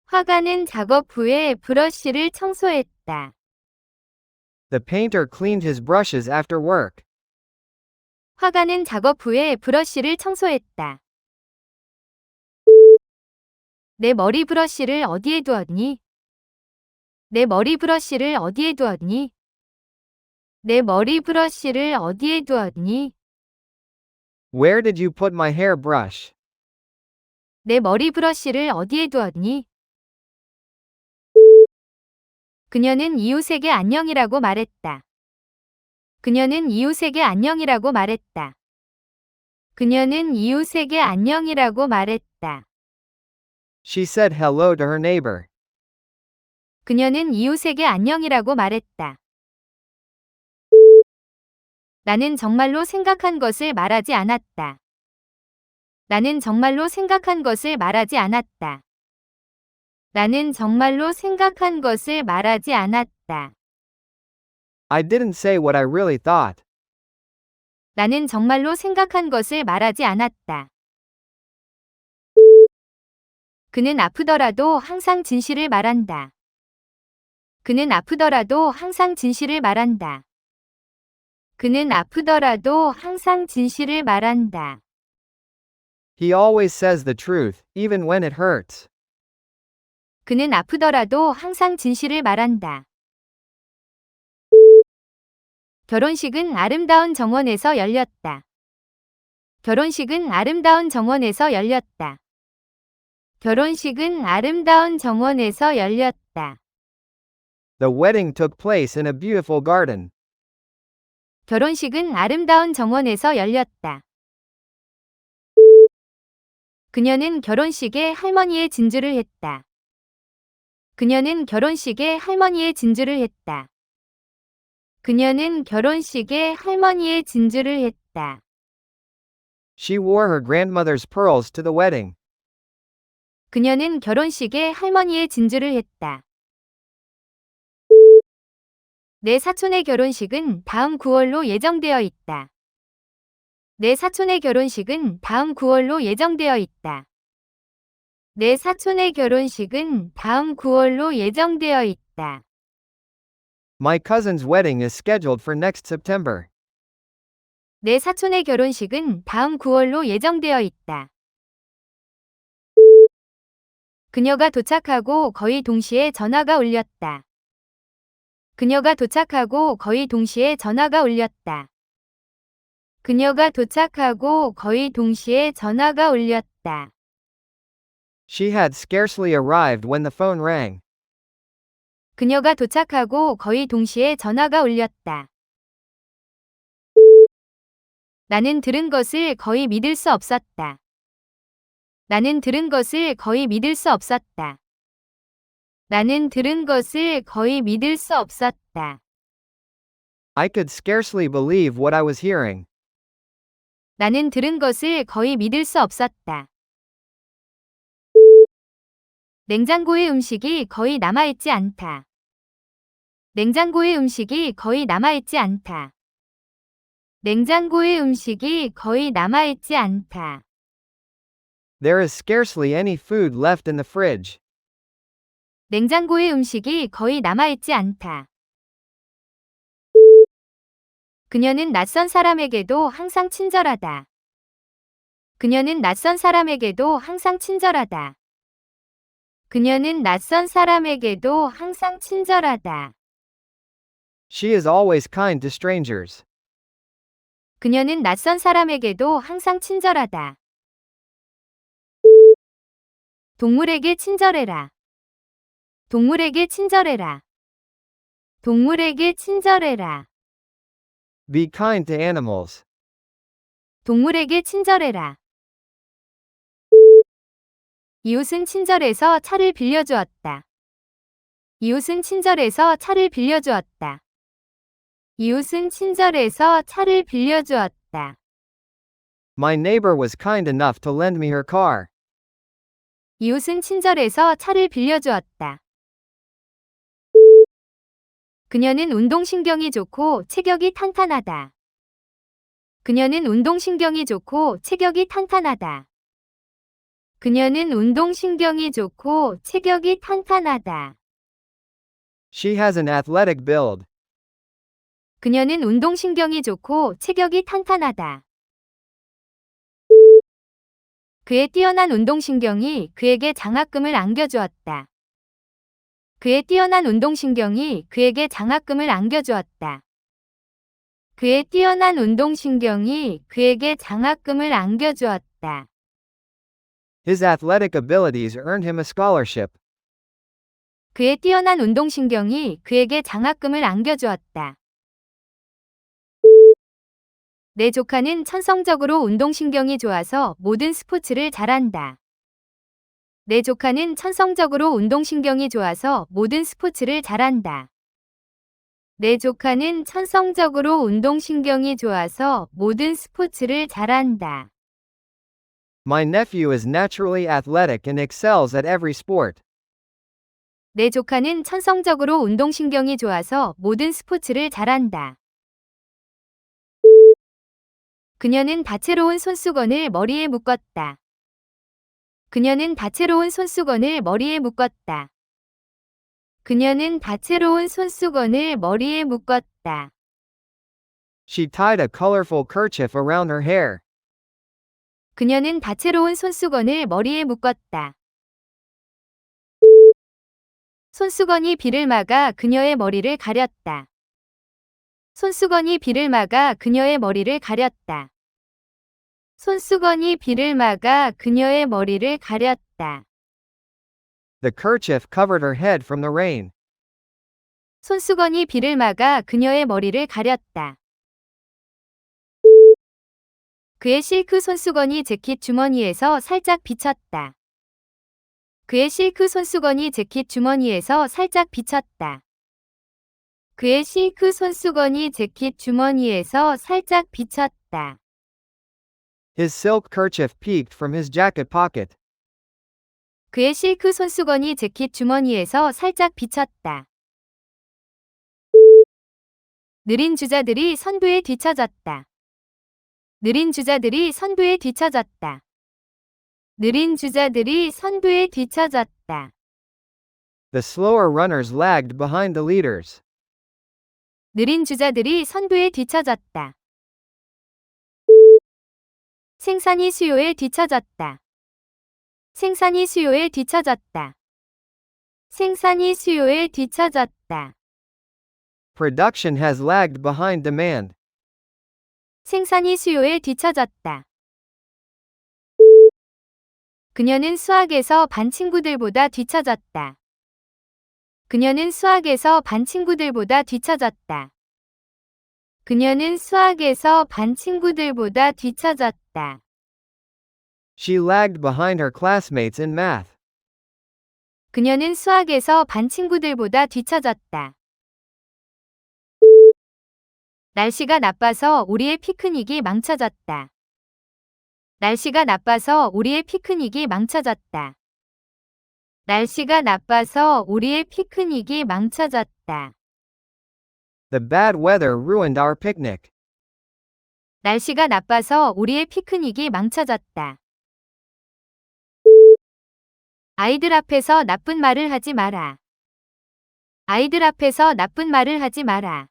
화가는 작업 후에 브러쉬를 청소했다. The painter cleaned his brushes after work. 화가는 작업 후에 브러쉬를 청소했다. 내 머리 브러쉬를 어디에 두었니? 내 머리 브러쉬를 어디에 두었니? 내 머리 브러쉬를 어디에 두었니? Where did you put my hair brush? 내 머리 브러쉬를 어디에 두었니? 그녀는 이웃에게 안녕이라고 말했다. 그녀는 이웃에게 안녕이라고 말했다. 그녀는 이웃에게 안녕이라고 말했다. She said hello to her neighbor. 그녀는 이웃에게 안녕이라고 말했다. 나는 정말로 생각한 것을 말하지 않았다. 나는 정말로 생각한 것을 말하지 않았다. 나는 정말로 생각한 것을 말하지 않았다. I didn't say what I really thought. 나는 정말로 생각한 것을 말하지 않았다. 그는 아프더라도 항상 진실을 말한다. 그는 아프더라도 항상 진실을 말한다. 그는 아프더라도 항상 진실을 말한다. He always says the truth, even when it hurts. 그는 아프더라도 항상 진실을 말한다. 결혼식은 아름다운 정원에서 열렸다. 결혼식은 아름다운 정원에서 열렸다. 결혼식은 아름다운 정원에서 열렸다. The wedding took place in a beautiful garden. 결혼식은 아름다운 정원에서 열렸다. 그녀는 결혼식에 할머니의 진주를 했다. 그녀는 결혼식에 할머니의 진주를 했다. 그녀는 결혼식에 할머니의 진주를 했다. She wore her grandmother's pearls to the wedding. 그녀는 결혼식에 할머니의 진주를 했다. 내 사촌의 결혼식은 다음 9월로 예정되어 있다. 내 사촌의 결혼식은 다음 9월로 예정되어 있다. 내 사촌의 결혼식은 다음 9월로 예정되어 있다. My cousin's wedding is scheduled for next September. 내 사촌의 결혼식은 다음 9월로 예정되어 있다. 그녀가 도착하고 거의 동시에 전화가 울렸다. 그녀가 도착하고 거의 동시에 전화가 울렸다. 그녀가 도착하고 거의 동시에 전화가 울렸다. She had scarcely arrived when the phone rang. 그녀가 도착하고 거의 동시에 전화가 울렸다. 나는 들은 것을 거의 믿을 수 없었다. 나는 들은 것을 거의 믿을 수 없었다. 나는 들은 것을 거의 믿을 수 없었다. I could scarcely believe what I was hearing. 나는 들은 것을 거의 믿을 수 없었다. 냉장고의 음식이 거의 남아있지 않다. 냉장고의 음식이 거의 남아있지 않다. 냉장고의 음식이 거의 남아있지 않다. There is scarcely any food left in the fridge. 냉장고의 음식이 거의 남아있지 않다. 그녀는 낯선 사람에게도 항상 친절하다. 그녀는 낯선 사람에게도 항상 친절하다. 그녀는 낯선 사람에게도 항상 친절하다. She is always kind to strangers. 그녀는 낯선 사람에게도 항상 친절하다. 동물에게 친절해라. 동물에게 친절해라. 동물에게 친절해라. Be kind to animals. 동물에게 친절해라. 이웃은 친절해서 차를 빌려주었다. 이웃은 친절해서 차를 빌려주었다. 이웃은 친절해서 차를 빌려주었다. My neighbor was kind enough to lend me her car. 이웃은 친절해서 차를 빌려주었다. 그녀는 운동신경이 좋고 체격이 탄탄하다. 그녀는 운동신경이 좋고 체격이 탄탄하다. 그녀는 운동신경이 좋고 체격이 탄탄하다. She has an athletic build. 그녀는 운동신경이 좋고 체격이 탄탄하다. 그의 뛰어난 운동신경이 그에게 장학금을 안겨주었다. 그의 뛰어난 운동신경이 그에게 장학금을 안겨주었다. 그의 뛰어난 운동신경이 그에게 장학금을 안겨주었다. His athletic abilities earned him a scholarship. 그의 뛰어난 운동신경이 그에게 장학금을 안겨주었다. 내 조카는 천성적으로 운동신경이 좋아서 모든 스포츠를 잘한다. 내 조카는 천성적으로 운동신경이 좋아서 모든 스포츠를 잘한다. 내 조카는 천성적으로 운동신경이 좋아서 모든 스포츠를 잘한다. My nephew is naturally athletic and excels at every sport. 내 조카는 천성적으로 운동신경이 좋아서 모든 스포츠를 잘한다. 그녀는 다채로운 손수건을 머리에 묶었다. 그녀는 다채로운 손수건을 머리에 묶었다. 그녀는 다채로운 손수건을 머리에 묶었다. She tied a colorful kerchief around her hair. 그녀는 다채로운 손수건을 머리에 묶었다. 손수건이 비를 막아 그녀의 머리를 가렸다. 손수건이 비를 막아 그녀의 머리를 가렸다. 손수건이 비를 막아 그녀의 머리를 가렸다. The kerchief covered her head from the rain. 손수건이 비를 막아 그녀의 머리를 가렸다. 그의 실크 손수건이 재킷 주머니에서 살짝 비쳤다. 그의 실크 손수건이 재킷 주머니에서 살짝 비쳤다. 그의 실크 손수건이 재킷 주머니에서 살짝 비쳤다. His silk kerchief peeked from his jacket pocket. 그의 실크 손수건이 재킷 주머니에서 살짝 비쳤다. 느린 주자들이 선두에 뒤처졌다. 느린 주자들이 선두에 뒤처졌다. 느린 주자들이 선두에 뒤처졌다. The slower runners lagged behind the leaders. 느린 주자들이 선두에 뒤처졌다. 생산이 수요에 뒤처졌다. 생산이 수요에 뒤처졌다. 생산이 수요에 뒤처졌다. Production has lagged behind demand. 생산이 수요에 뒤처졌다. 그녀는 수학에서 반 친구들보다 뒤처졌다. 그녀는 수학에서 반 친구들보다 뒤처졌다. 그녀는 수학에서 반 친구들보다 뒤처졌다. She lagged behind her classmates in math. 그녀는 수학에서 반 친구들보다 뒤처졌다. 날씨가 나빠서 우리의 피크닉이 망쳐졌다. 날씨가 나빠서 우리의 피크닉이 망쳐졌다. 날씨가 나빠서 우리의 피크닉이 망쳐졌다. The bad weather ruined our picnic. 날씨가 나빠서 우리의 피크닉이 망쳐졌다. 아이들 앞에서 나쁜 말을 하지 마라. 아이들 앞에서 나쁜 말을 하지 마라.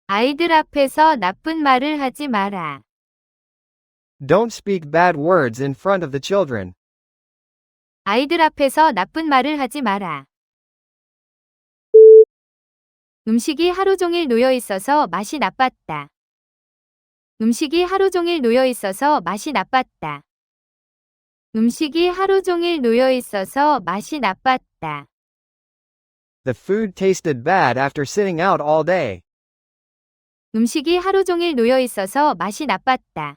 아이들 앞에서 나쁜 말을 하지 마라. Don't speak bad words in front of the children. 아이들 앞에서 나쁜 말을 하지 마라. 음식이 하루 종일 놓여 있어서 맛이 나빴다. 음식이 하루 종일 놓여 있어서 맛이 나빴다. 음식이 하루 종일 놓여 있어서 맛이 나빴다. The food tasted bad after sitting out all day. 음식이 하루 종일 놓여 있어서 맛이 나빴다.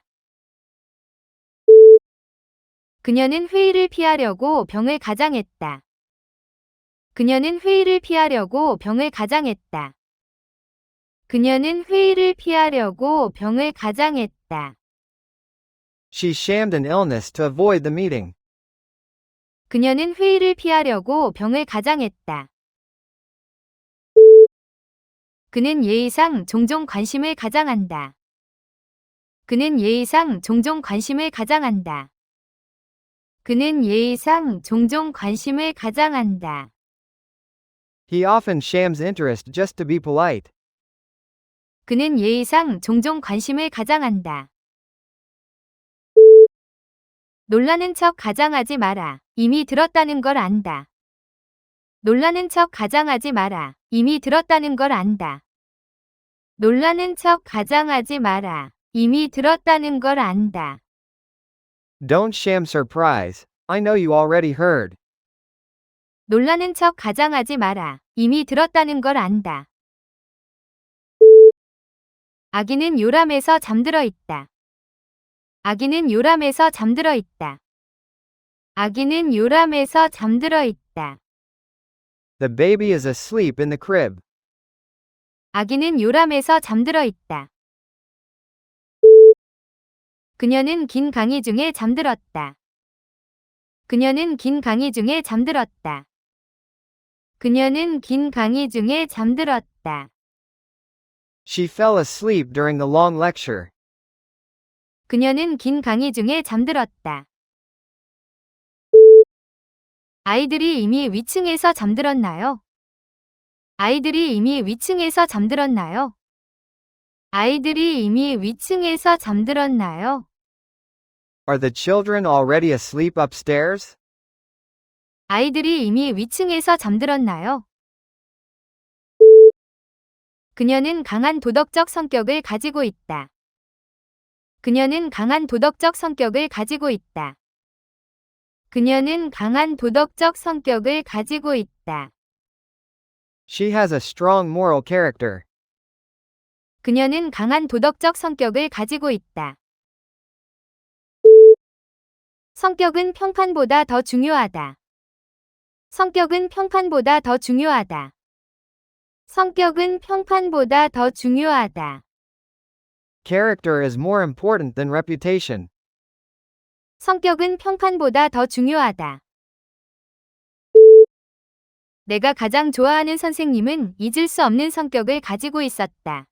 그녀는 회의를 피하려고 병을 가장했다. 그녀는 회의를 피하려고 병을 가장했다. 그녀는 회의를 피하려고 병을 가장했다. She shammed an illness to avoid the meeting. 그녀는 회의를 피하려고 병을 가장했다. 그는 예의상 종종 관심을 가장한다. 그는 예의상 종종 관심을 가장한다. 그는 예의상 종종 관심을 가장한다. He often shams interest just to be polite. 그는 예의상 종종 관심을 가장한다. 놀라는 척 가장하지 마라. 이미 들었다는 걸 안다. 놀라는 척 가장하지 마라. 이미 들었다는 걸 안다. 놀라는 척 가장하지 마라. 이미 들었다는 걸 안다. Don't sham surprise. I know you already heard. 놀라는 척 가장하지 마라. 이미 들었다는 걸 안다. 아기는 요람에서 잠들어 있다. 아기는 요람에서 잠들어 있다. 아기는 요람에서 잠들어 있다. The baby is asleep in the crib. 아기는 요람에서 잠들어 있다. 그녀는 긴 강의 중에 잠들었다. 그녀는 긴 강의 중에 잠들었다. 그녀는 긴 강의 중에 잠들었다. She fell asleep during the long lecture. 그녀는 긴 강의 중에 잠들었다. 아이들이 이미 위층에서 잠들었나요? 아이들이 이미 위층에서 잠들었나요? 아이들이 이미 위층에서 잠들었나요? Are the children already asleep upstairs? 아이들이 이미 위층에서 잠들었나요? 그녀는 강한 도덕적 성격을 가지고 있다. 그녀는 강한 도덕적 성격을 가지고 있다. 그녀는 강한 도덕적 성격을 가지고 있다. She has a strong moral character. 그녀는 강한 도덕적 성격을 가지고 있다. 성격은 평판보다 더 중요하다. 성격은 평판보다 더 중요하다. 성격은 평판보다 더 중요하다. Character is more important than reputation. 성격은 평판보다 더 중요하다. 내가 가장 좋아하는 선생님은 잊을 수 없는 성격을 가지고 있었다.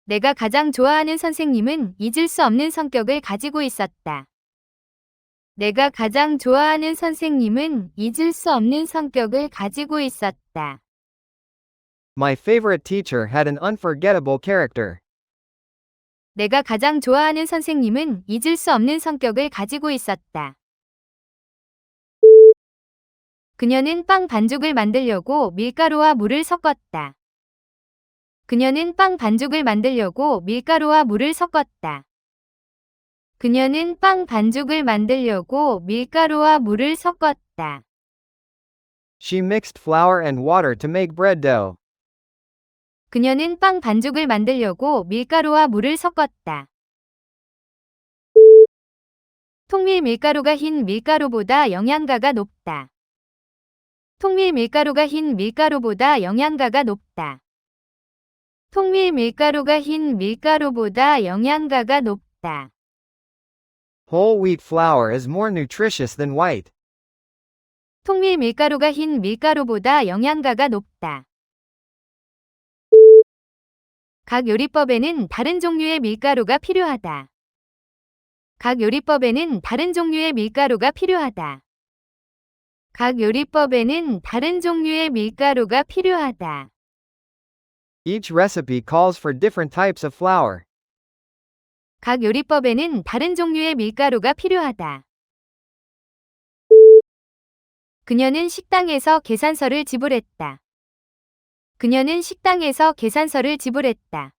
내가 가장 좋아하는 선생님은 잊을 수 없는 성격을 가지고 있었다. 내가 가장 좋아하는 선생님은 잊을 수 없는 성격을 가지고 있었다. My favorite teacher had an unforgettable character. 내가 가장 좋아하는 선생님은 잊을 수 없는 성격을 가지고 있었다. 그녀는 빵 반죽을 만들려고 밀가루와 물을 섞었다. 그녀는 빵 반죽을 만들려고 밀가루와 물을 섞었다. 그녀는 빵 반죽을 만들려고 밀가루와 물을 섞었다. She mixed flour and water to make bread dough. 그녀는 빵 반죽을 만들려고 밀가루와 물을 섞었다. 통밀 밀가루가 흰 밀가루보다 영양가가 높다. 통밀 밀가루가 흰 밀가루보다 영양가가 높다. 통밀 밀가루가 흰 밀가루보다 영양가가 높다. Whole wheat flour is more nutritious than white. 통밀 밀가루가 흰 밀가루보다 영양가가 높다. 각 요리법에는 다른 종류의 밀가루가 필요하다. 각 요리법에는 다른 종류의 밀가루가 필요하다. 각 요리법에는 다른 종류의 밀가루가 필요하다. Each recipe calls for different types of flour. 각 요리법에는 다른 종류의 밀가루가 필요하다. 그녀는 식당에서 계산서를 지불했다. 그녀는 식당에서 계산서를 지불했다.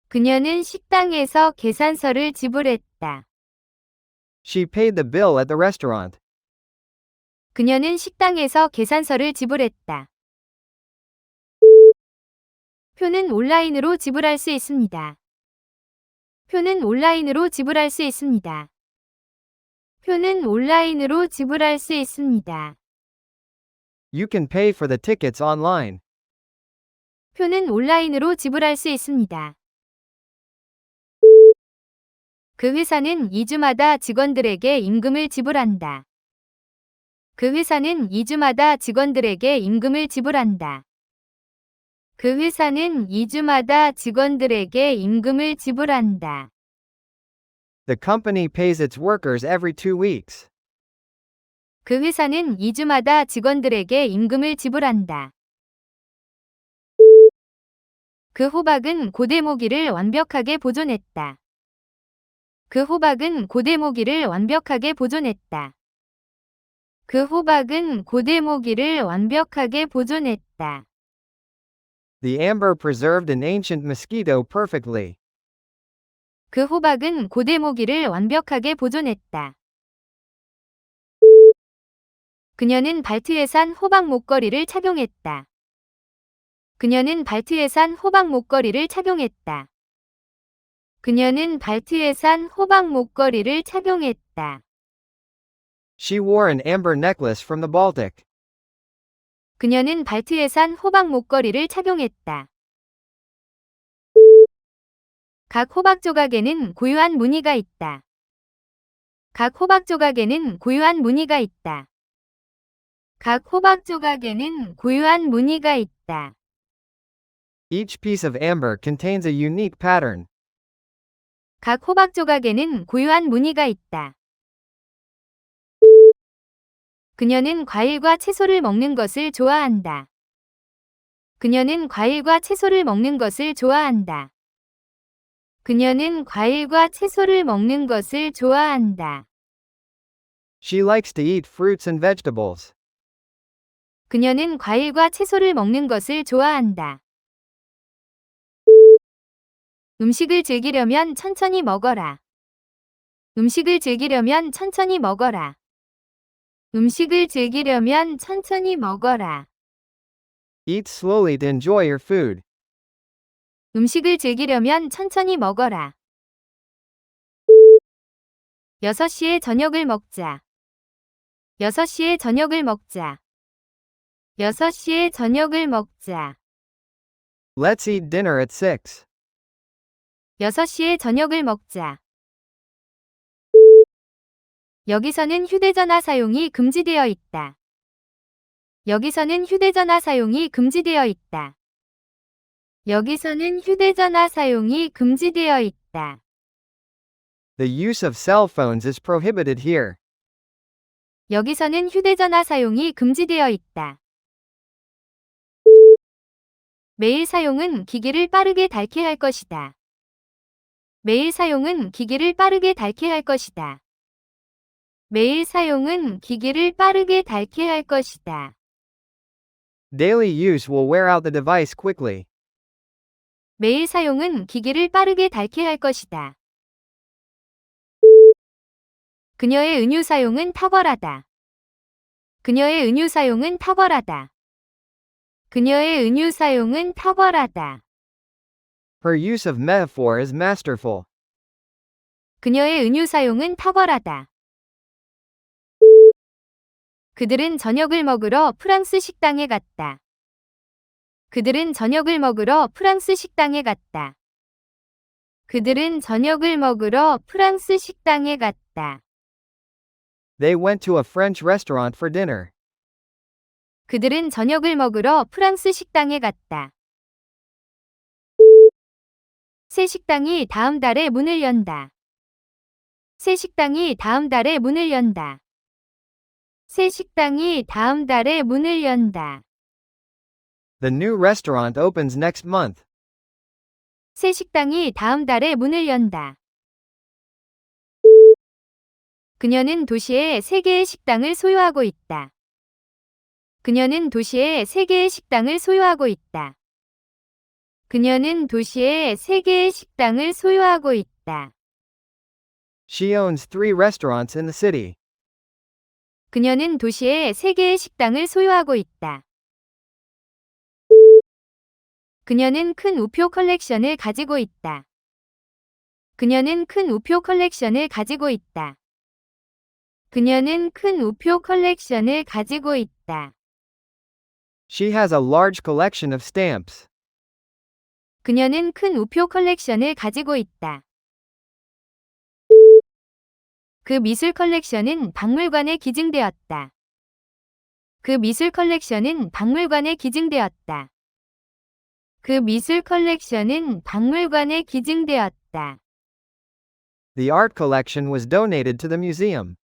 그녀는 식당에서 계산서를 지불했다. She paid the bill at the restaurant. 그녀는 식당에서 계산서를 지불했다. 표는 온라인으로 지불할 수 있습니다. 표는 온라인으로 지불할 수 있습니다. 표는 온라인으로 지불할 수 있습니다. You can pay for the tickets online. 표는 온라인으로 지불할 수 있습니다. 그 회사는 2주마다 직원들에게 임금을 지불한다. 그 회사는 2주마다 직원들에게 임금을 지불한다. 그 회사는 2주마다 직원들에게 임금을 지불한다. The company pays its workers every 2 weeks. 그 회사는 2주마다 직원들에게 임금을 지불한다. 그 호박은 고대 모기를 완벽하게 보존했다. 그 호박은 고대 모기를 완벽하게 보존했다. 그 호박은 고대 모기를 완벽하게 보존했다. The amber preserved an ancient mosquito perfectly. 그 호박은 고대 모기를 완벽하게 보존했다. 그녀는 발트해산 호박 목걸이를 착용했다. 그녀는 발트해산 호박 목걸이를 착용했다. 그녀는 발트해산 호박 목걸이를 착용했다. She wore an amber necklace from the Baltic. 그녀는 발트해산 호박 목걸이를 착용했다. 각 호박 조각에는 고유한 무늬가 있다. 각 호박 조각에는 고유한 무늬가 있다. 각 호박 조각에는 고유한 무늬가 있다. Each piece of amber contains a unique pattern. 각 호박 조각에는 고유한 무늬가 있다. 그녀는 과일과 채소를 먹는 것을 좋아한다. 그녀는 과일과 채소를 먹는 것을 좋아한다. 그녀는 과일과 채소를 먹는 것을 좋아한다. She likes to eat fruits and vegetables. 그녀는 과일과 채소를 먹는 것을 좋아한다. 음식을 즐기려면 천천히 먹어라. 음식을 즐기려면 천천히 먹어라. 음식을 즐기려면 천천히 먹어라. Eat slowly to enjoy your food. 음식을 즐기려면 천천히 먹어라. 6시에 저녁을 먹자. 6시에 저녁을 먹자. 6시에 저녁을 먹자. Let's eat dinner at 6. 6시에 저녁을 먹자. 여기서는 휴대전화 사용이 금지되어 있다. 여기서는 휴대전화 사용이 금지되어 있다. 여기서는 휴대전화 사용이 금지되어 있다. The use of cell phones is prohibited here. 여기서는 휴대전화 사용이 금지되어 있다. 매일 사용은 기기를 빠르게 닳게 할 것이다. 매일 사용은 기기를 빠르게 닳게 할 것이다. 매일 사용은 기기를 빠르게 닳게 할 것이다. Daily use will wear out the device quickly. 매일 사용은 기기를 빠르게 닳게 할 것이다. 그녀의 은유 사용은 탁월하다. 그녀의 은유 사용은 탁월하다. 그녀의 은유 사용은 탁월하다. Her use of metaphor is masterful. 그녀의 은유 사용은 탁월하다. 그들은 저녁을 먹으러 프랑스 식당에 갔다. 그들은 저녁을 먹으러 프랑스 식당에 갔다. 그들은 저녁을 먹으러 프랑스 식당에 갔다. They went to a French restaurant for dinner. 그들은 저녁을 먹으러 프랑스 식당에 갔다. 새 식당이 다음 달에 문을 연다. 새 식당이 다음 달에 문을 연다. 새 식당이 다음 달에 문을 연다. The new restaurant opens next month. 새 식당이 다음 달에 문을 연다. 그녀는 도시에 3개의 식당을 소유하고 있다. 그녀는 도시에 3개의 식당을 소유하고 있다. 그녀는 도시에 3개의 식당을 소유하고 있다. She owns 3 restaurants in the city. 그녀는 도시에 3개의 식당을 소유하고 있다. 그녀는 큰 우표 컬렉션을 가지고 있다. 그녀는 큰 우표 컬렉션을 가지고 있다. 그녀는 큰 우표 컬렉션을 가지고 있다. She has a large collection of stamps. 그녀는 큰 우표 컬렉션을 가지고 있다. 그 미술 컬렉션은 박물관에 기증되었다. 그 미술 컬렉션은 박물관에 기증되었다. 그 미술 컬렉션은 박물관에 기증되었다. The art collection was donated to the museum.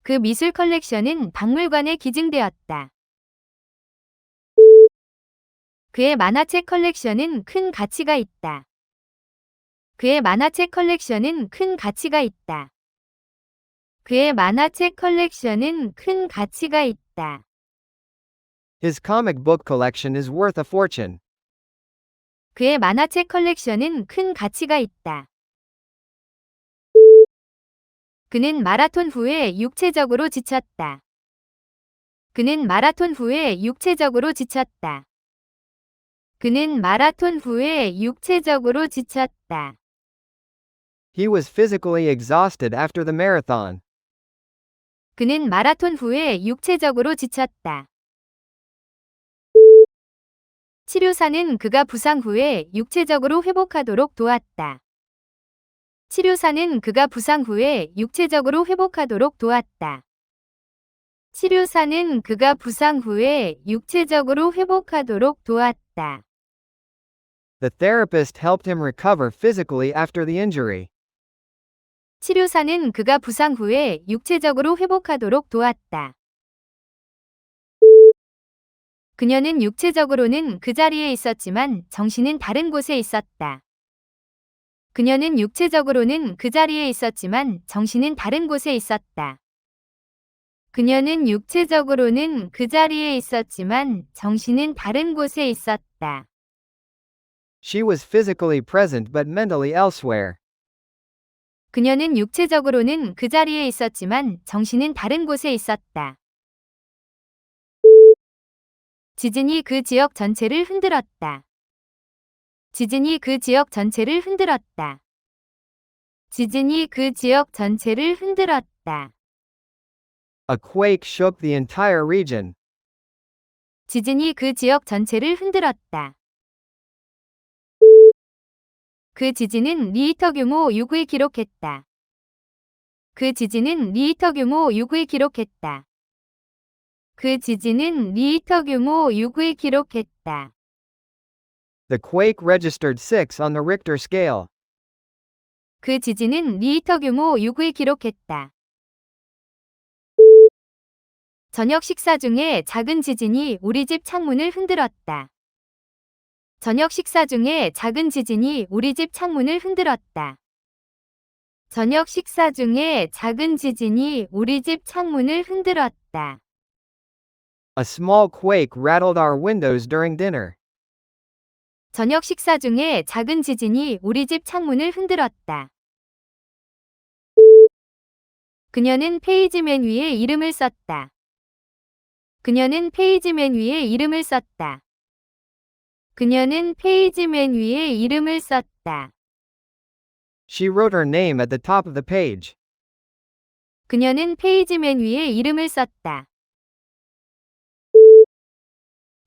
그 미술 컬렉션은 박물관에 기증되었다. 그의 만화책 컬렉션은 큰 가치가 있다. 그의 만화책 컬렉션은 큰 가치가 있다. 그의 만화책 컬렉션은 큰 가치가 있다. His comic book collection is worth a fortune. 그의 만화책 컬렉션은 큰 가치가 있다. 그는 마라톤 후에 육체적으로 지쳤다. 그는 마라톤 후에 육체적으로 지쳤다. 그는 마라톤 후에 육체적으로 지쳤다. He was physically exhausted after the marathon. 그는 마라톤 후에 육체적으로 지쳤다. 치료사는 그가 부상 후에 육체적으로 회복하도록 도왔다. 치료사는 그가 부상 후에 육체적으로 회복하도록 도왔다. 치료사는 그가 부상 후에 육체적으로 회복하도록 도왔다. The therapist helped him recover physically after the injury. 치료사는 그가 부상 후에 육체적으로 회복하도록 도왔다. 그녀는 육체적으로는 그 자리에 있었지만 정신은 다른 곳에 있었다. 그녀는 육체적으로는 그 자리에 있었지만 정신은 다른 곳에 있었다. 그녀는 육체적으로는 그 자리에 있었지만 정신은 다른 곳에 있었다. She was physically present but mentally elsewhere. 그녀는 육체적으로는 그 자리에 있었지만 정신은 다른 곳에 있었다. 지진이 그 지역 전체를 흔들었다. 지진이 그 지역 전체를 흔들었다. 지진이 그 지역 전체를 흔들었다. A quake shook the entire region. 지진이 그 지역 전체를 흔들었다. 그 지진은 리히터 규모 6을 기록했다. 그 지진은 리히터 규모 6을 기록했다. 그 지진은 리히터 규모 6을 기록했다. The quake registered 6 on the Richter scale. 그 지진은 리히터 규모 6을 기록했다. 저녁 식사 중에 작은 지진이 우리 집 창문을 흔들었다. 저녁 식사 중에 작은 지진이 우리 집 창문을 흔들었다. 저녁 식사 중에 작은 지진이 우리 집 창문을 흔들었다. A small quake rattled our windows during dinner. 저녁 식사 중에 작은 지진이 우리 집 창문을 흔들었다. 그녀는 페이지 맨 위에 이름을 썼다. 그녀는 페이지 맨 위에 이름을 썼다. 그녀는 페이지 맨 위에 이름을 썼다. She wrote her name at the top of the page. 그녀는 페이지 맨 위에 이름을 썼다.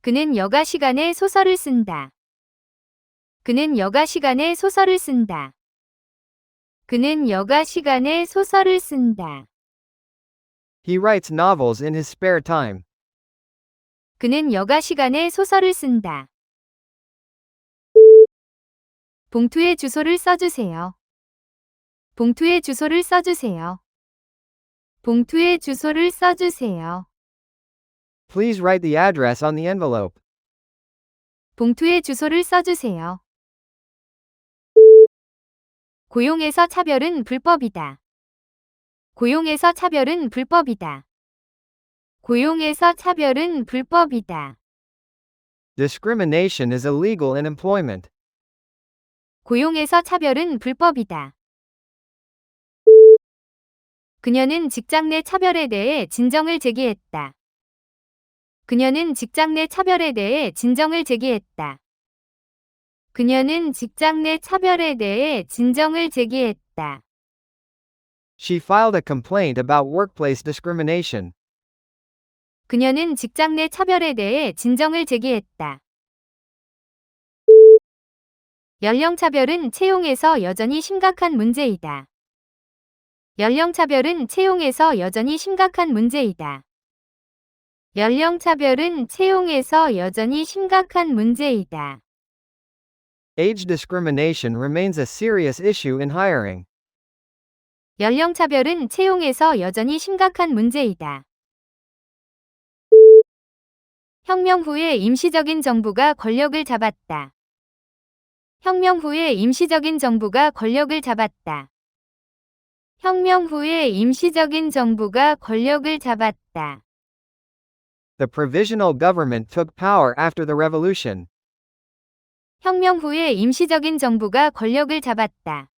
그는 여가 시간에 소설을 쓴다. 그는 여가 시간에 소설을 쓴다. 그는 여가 시간에 소설을 쓴다. He writes novels in his spare time. 그는 여가 시간에 소설을 쓴다. 봉투에 주소를 써주세요. 봉투에 주소를 써주세요. 봉투에 주소를 써주세요. Please write the address on the envelope. 봉투에 주소를 써주세요. 고용에서 차별은 불법이다. 고용에서 차별은 불법이다. 고용에서 차별은 불법이다. Discrimination is illegal in employment. 고용에서 차별은 불법이다. 그녀는 직장 내 차별에 대해 진정을 제기했다. 그녀는 직장 내 차별에 대해 진정을 제기했다. 그녀는 직장 내 차별에 대해 진정을 제기했다. She filed a complaint about workplace discrimination. 그녀는 직장 내 차별에 대해 진정을 제기했다. 연령차별은 채용에서 여전히 심각한 문제이다. 연령차별은 채용에서 여전히 심각한 문제이다. 연령차별은 채용에서 여전히 심각한 문제이다. Age discrimination remains a serious issue in hiring. 연령차별은 채용에서 여전히 심각한 문제이다. 혁명 후에 임시적인 정부가 권력을 잡았다. 혁명 후에 임시적인 정부가 권력을 잡았다. 혁명 후에 임시적인 정부가 권력을 잡았다. The provisional government took power after the revolution. 혁명 후에 임시적인 정부가 권력을 잡았다.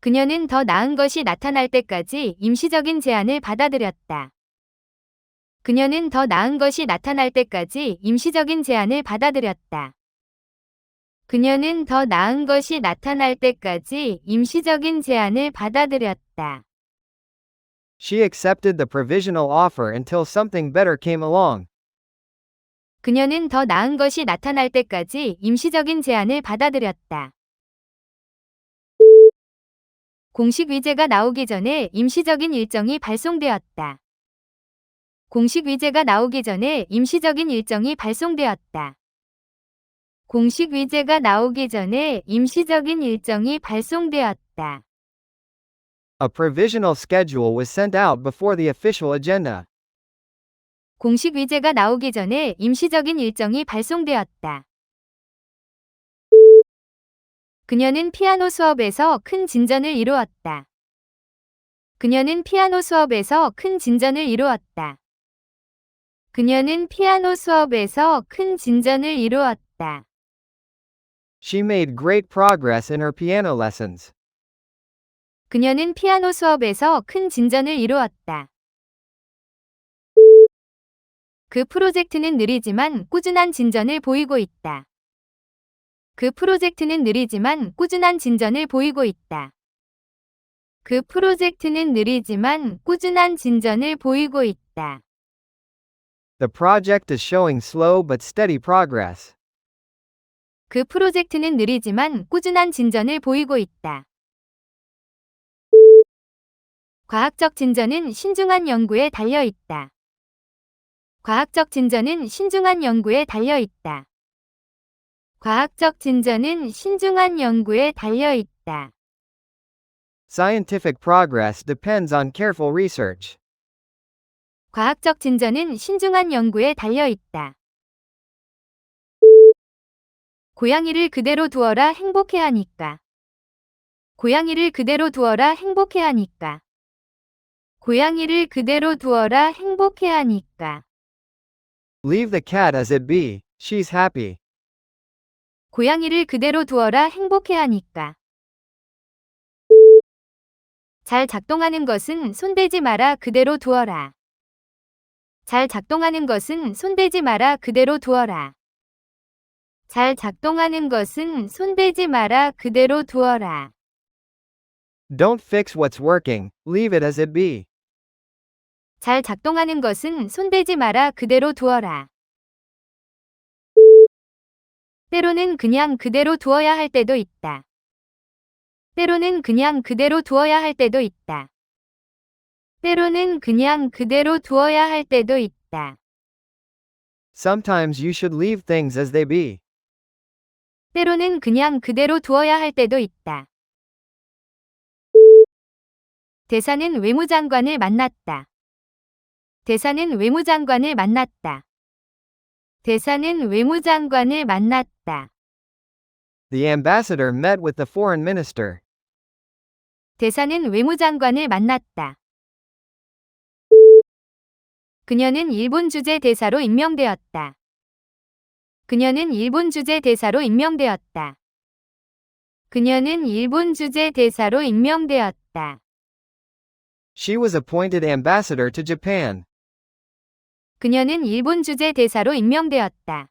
그녀는 더 나은 것이 나타날 때까지 임시적인 제안을 받아들였다. 그녀는 더 나은 것이 나타날 때까지 임시적인 제안을 받아들였다. 그녀는 더 나은 것이 나타날 때까지 임시적인 제안을 받아들였다. She accepted the provisional offer until something better came along. 그녀는 더 나은 것이 나타날 때까지 임시적인 제안을 받아들였다. 공식 위제가 나오기 전에 임시적인 일정이 발송되었다. 공식 위제가 나오기 전에 임시적인 일정이 발송되었다. 공식 위제가 나오기 전에 임시적인 일정이 발송되었다. A provisional schedule was sent out before the official agenda. 공식 위제가 나오기 전에 임시적인 일정이 발송되었다. 그녀는 피아노 수업에서 큰 진전을 이루었다. 그녀는 피아노 수업에서 큰 진전을 이루었다. 그녀는 피아노 수업에서 큰 진전을 이루었다. She made great progress in her piano lessons. 그녀는 피아노 수업에서 큰 진전을 이루었다. 그 프로젝트는 느리지만 꾸준한 진전을 보이고 있다. 그 프로젝트는 느리지만 꾸준한 진전을 보이고 있다. 그 프로젝트는 느리지만 꾸준한 진전을 보이고 있다. The project is showing slow but steady progress. 그 프로젝트는 느리지만 꾸준한 진전을 보이고 있다. 과학적 진전은 신중한 연구에 달려 있다. 과학적 진전은 신중한 연구에 달려 있다. 과학적 진전은 신중한 연구에 달려 있다. Scientific progress depends on careful research. 과학적 진전은 신중한 연구에 달려 있다. 고양이를 그대로 두어라 행복해하니까. 고양이를 그대로 두어라 행복해하니까. 고양이를 그대로 두어라 행복해하니까. Leave the cat as it be, she's happy. 고양이를 그대로 두어라 행복해하니까. 잘 작동하는 것은 손대지 마라 그대로 두어라. 잘 작동하는 것은 손대지 마라 그대로 두어라. 잘 작동하는 것은 손대지 마라 그대로 두어라. Don't fix what's working, leave it as it be. 잘 작동하는 것은 손대지 마라 그대로 두어라. 때로는 그냥 그대로 두어야 할 때도 있다. 때로는 그냥 그대로 두어야 할 때도 있다. 때로는 그냥 그대로 두어야 할 때도 있다. Sometimes you should leave things as they be. 때로는 그냥 그대로 두어야 할 때도 있다. 대사는 외무장관을 만났다. 대사는 외무장관을 만났다. 대사는 외무장관을 만났다. The ambassador met with the foreign minister. 대사는 외무장관을 만났다. 그녀는 일본 주재 대사로 임명되었다. 그녀는 일본 주재 대사로 임명되었다. 그녀는 일본 주재 대사로 임명되었다. She was appointed ambassador to Japan. 그녀는 일본 주재 대사로 임명되었다.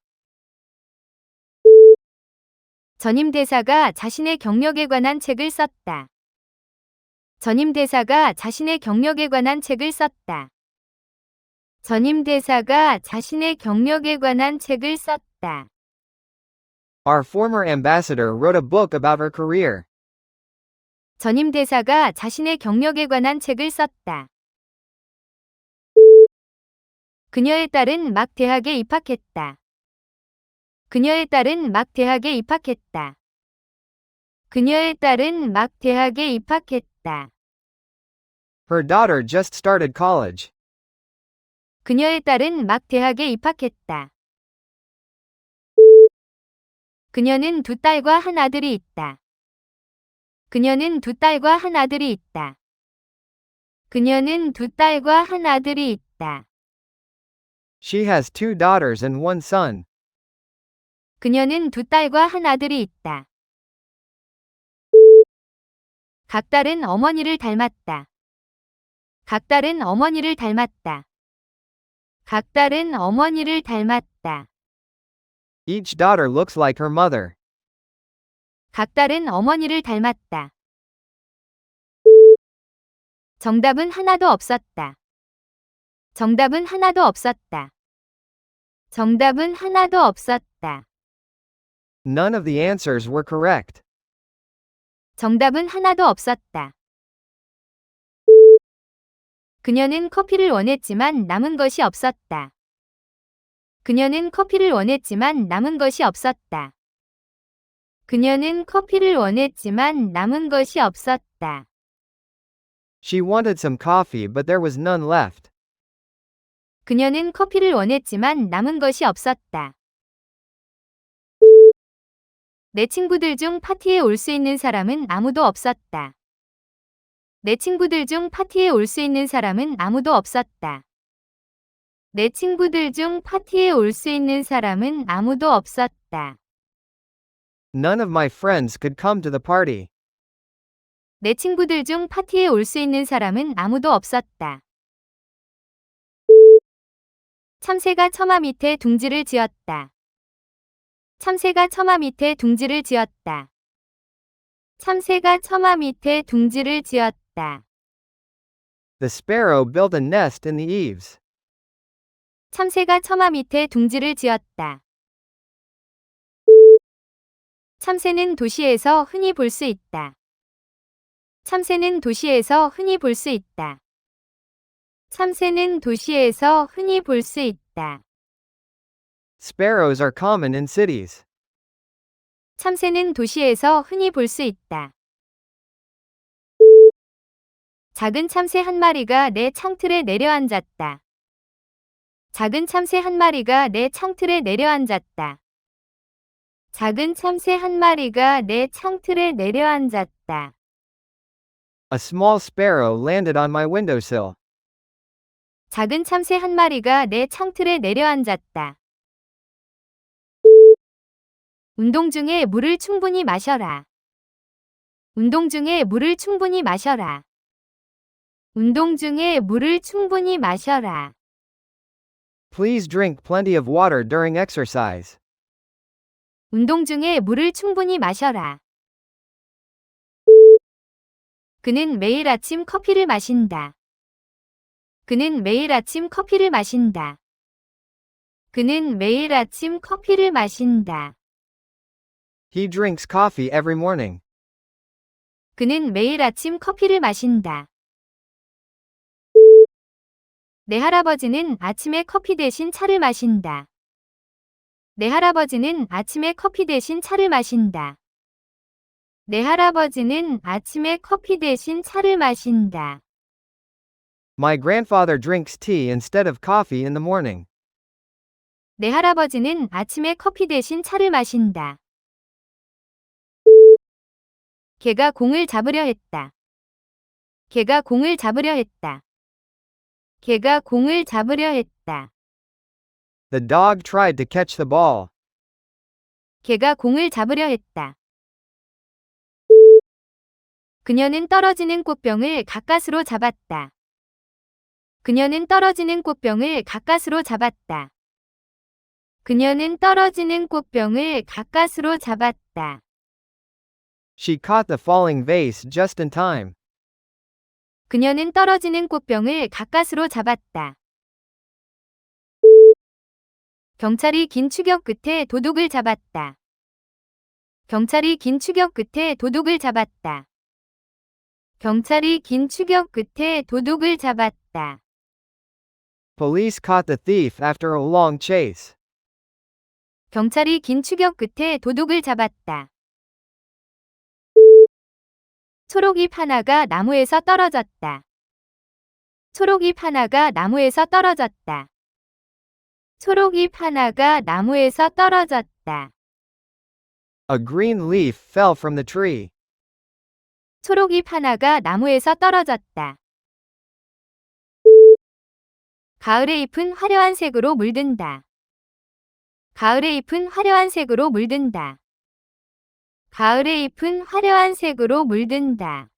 전임 대사가 자신의 경력에 관한 책을 썼다. 전임 대사가 자신의 경력에 관한 책을 썼다. 전임 대사가 자신의 경력에 관한 책을 썼다. Our former ambassador wrote a book about her career. 전임 대사가 자신의 경력에 관한 책을 썼다. 그녀의 딸은 막 대학에 입학했다. 그녀의 딸은 막 대학에 입학했다. 그녀의 딸은 막 대학에 입학했다. Her daughter just started college. 그녀의 딸은 막 대학에 입학했다. 그녀는 두 딸과 한 아들이 있다. 그녀는 두 딸과 한 아들이 있다. 그녀는 두 딸과 한 아들이 있다. She has 2 daughters and 1 son. 그녀는 두 딸과 한 아들이 있다. 각 딸은 어머니를 닮았다. 각 딸은 어머니를 닮았다. 각 딸은 어머니를 닮았다. Each daughter looks like her mother. 각 딸은 어머니를 닮았다. 정답은 하나도 없었다. 정답은 하나도 없었다. 정답은 하나도 없었다. None of the answers were correct. 정답은 하나도 없었다. 그녀는 커피를 원했지만 남은 것이 없었다. 그녀는 커피를 원했지만 남은 것이 없었다. 그녀는 커피를 원했지만 남은 것이 없었다. She wanted some coffee but there was none left. 그녀는 커피를 원했지만 남은 것이 없었다. 내 친구들 중 파티에 올 수 있는 사람은 아무도 없었다. 내 친구들 중 파티에 올 수 있는 사람은 아무도 없었다. 내 친구들 중 파티에 올 수 있는 사람은 아무도 없었다. None of my friends could come to the party. 내 친구들 중 파티에 올 수 있는 사람은 아무도 없었다. 참새가 처마 밑에 둥지를 지었다. 참새가 처마 밑에 둥지를 지었다. 참새가 처마 밑에 둥지를 지었다. The sparrow built a nest in the eaves. 참새가 처마 밑에 둥지를 지었다. 참새는 도시에서 흔히 볼 수 있다. 참새는 도시에서 흔히 볼 수 있다. 참새는 도시에서 흔히 볼 수 있다. Sparrows are common in cities. 참새는 도시에서 흔히 볼 수 있다. 작은 참새 한 마리가 내 창틀에 내려앉았다. 작은 참새 한 마리가 내 창틀에 내려앉았다. 작은 참새 한 마리가 내 창틀에 내려앉았다. A small sparrow landed on my windowsill. 작은 참새 한 마리가 내 창틀에 내려앉았다. 운동 중에 물을 충분히 마셔라. 운동 중에 물을 충분히 마셔라. 운동 중에 물을 충분히 마셔라. Please drink plenty of water during exercise. 운동 중에 물을 충분히 마셔라. 그는 매일 아침 커피를 마신다. 그는 매일 아침 커피를 마신다. 그는 매일 아침 커피를 마신다. He drinks coffee every morning. 그는 매일 아침 커피를 마신다. 내 할아버지는 아침에 커피 대신 차를 마신다. 내 할아버지는 아침에 커피 대신 차를 마신다. 내 할아버지는 아침에 커피 대신 차를 마신다. My grandfather drinks tea instead of coffee in the morning. 내 할아버지는 아침에 커피 대신 차를 마신다. 개가 공을 잡으려 했다. 개가 공을 잡으려 했다. 개가 공을 잡으려 했다. The dog tried to catch the ball. 개가 공을 잡으려 했다. 그녀는 떨어지는 꽃병을 가까스로 잡았다. 그녀는 떨어지는 꽃병을 가까스로 잡았다. 그녀는 떨어지는 꽃병을 가까스로 잡았다. She caught the falling vase just in time. 그녀는 떨어지는 꽃병을 가까스로 잡았다. 경찰이 긴 추격 끝에 도둑을 잡았다. 경찰이 긴 추격 끝에 도둑을 잡았다. 경찰이 긴 추격 끝에 도둑을 잡았다. Police caught the thief after a long chase. 경찰이 긴 추격 끝에 도둑을 잡았다. 초록잎 하나가 나무에서 떨어졌다. 초록잎 하나가 나무에서 떨어졌다. 초록잎 하나가 나무에서 떨어졌다. A green leaf fell from the tree. 초록잎 하나가 나무에서 떨어졌다. 가을의 잎은 화려한 색으로 물든다. 가을의 잎은 화려한 색으로 물든다. 가을의 잎은 화려한 색으로 물든다.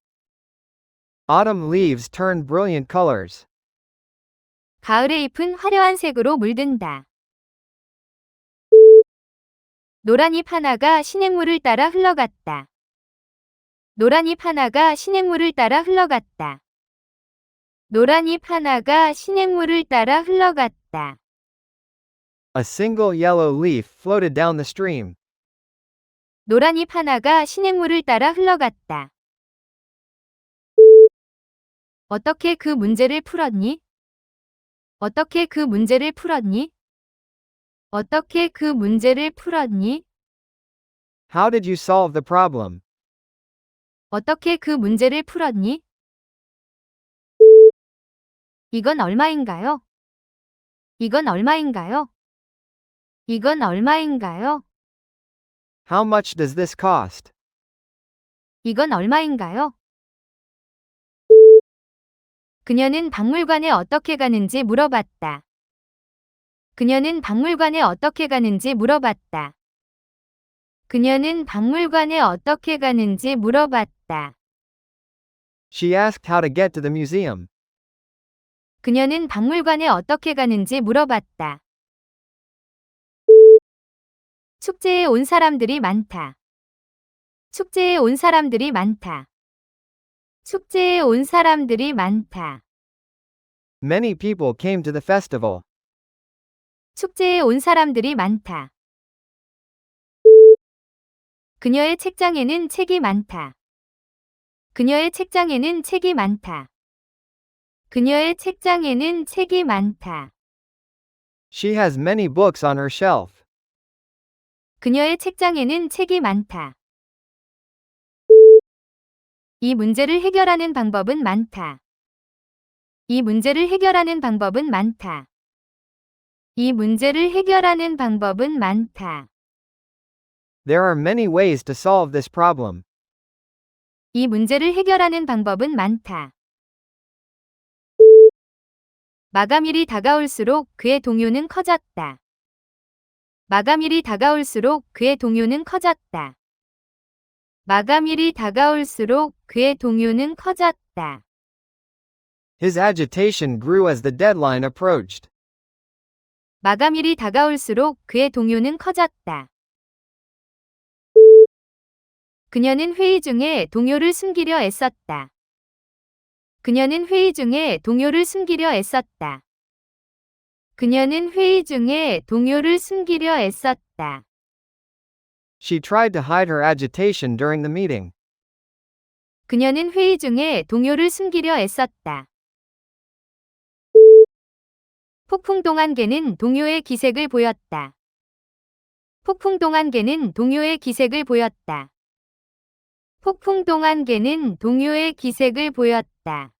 Autumn leaves turn brilliant colors. 가을의 잎은 화려한 색으로 물든다. 노란 잎 하나가 시냇물을 따라 흘러갔다. 노란 잎 하나가 시냇물을 따라 흘러갔다. 노란 잎 하나가 시냇물을 따라 흘러갔다. A single yellow leaf floated down the stream. 노란 잎 하나가 시냇물을 따라 흘러갔다. 어떻게 그 문제를 풀었니? 어떻게 그 문제를 풀었니? 어떻게 그 문제를 풀었니? How did you solve the problem? 어떻게 그 문제를 풀었니? 이건 얼마인가요? 이건 얼마인가요? 이건 얼마인가요? How much does this cost? 이건 얼마인가요? 그녀는 박물관에 어떻게 가는지 물어봤다. 그녀는 박물관에 어떻게 가는지 물어봤다. 그녀는 박물관에 어떻게 가는지 물어봤다. She asked how to get to the museum. 그녀는 박물관에 어떻게 가는지 물어봤다. 축제에 온 사람들이 많다. 축제에 온 사람들이 많다. 축제에 온 사람들이 많다. Many people came to the festival. 축제에 온 사람들이 많다. 그녀의 책장에는 책이 많다. 그녀의 책장에는 책이 많다. 그녀의 책장에는 책이 많다. She has many books on her shelf. 그녀의 책장에는 책이 많다. 이 문제를 해결하는 방법은 많다. 이 문제를 해결하는 방법은 많다. 이 문제를 해결하는 방법은 많다. There are many ways to solve this problem. 이 문제를 해결하는 방법은 많다. 마감일이 다가올수록 그의 동요는 커졌다. 마감일이 다가올수록 그의 동요는 커졌다. 마감일이 다가올수록 그의 동요는 커졌다. His agitation grew as the deadline approached. 마감일이 다가올수록 그의 동요는 커졌다. 그녀는 회의 중에 동요를 숨기려 애썼다. 그녀는 회의 중에 동요를 숨기려 애썼다. 그녀는 회의 중에 동요를 숨기려 애썼다. She tried to hide her agitation during the meeting. 그녀는 회의 중에 동요를 숨기려 애썼다. 폭풍 동안개는 동요의 기색을 보였다. 폭풍 동안개는 동요의 기색을 보였다. 폭풍 동안개는 동요의 기색을 보였다.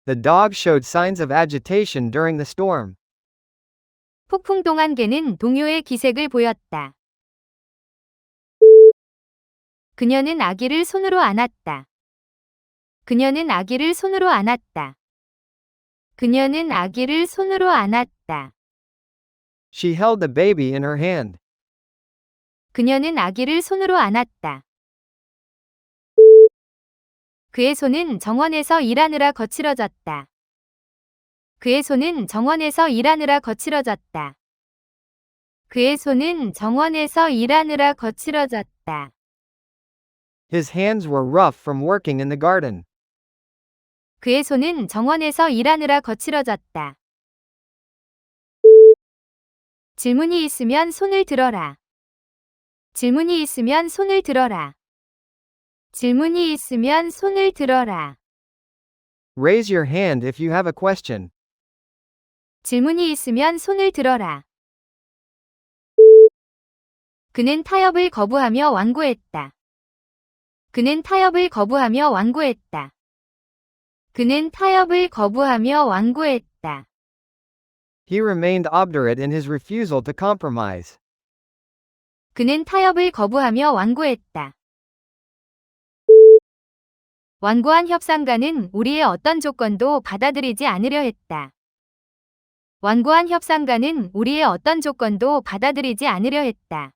The dog showed signs of agitation during the storm. 폭풍 동안개는 동요의 기색을 보였다. 그녀는 아기를 손으로 안았다. 그녀는 아기를 손으로 안았다. 그녀는 아기를 손으로 안았다. She held the baby in her hand. 그녀는 아기를 손으로 안았다. 그의 손은 정원에서 일하느라 거칠어졌다. 그의 손은 정원에서 일하느라 거칠어졌다. 그의 손은 정원에서 일하느라 거칠어졌다. His hands were rough from working in the garden. 그의 손은 정원에서 일하느라 거칠어졌다. 질문이 있으면 손을 들어라. 질문이 있으면 손을 들어라. 질문이 있으면 손을 들어라. Raise your hand if you have a question. 질문이 있으면 손을 들어라. 그는 타협을 거부하며 완고했다. 그는 타협을 거부하며 완고했다. 그는 타협을 거부하며 완고했다. He remained obdurate in his refusal to compromise. 그는 타협을 거부하며 완고했다. 완고한 협상가는 우리의 어떤 조건도 받아들이지 않으려 했다. 완고한 협상가는 우리의 어떤 조건도 받아들이지 않으려 했다.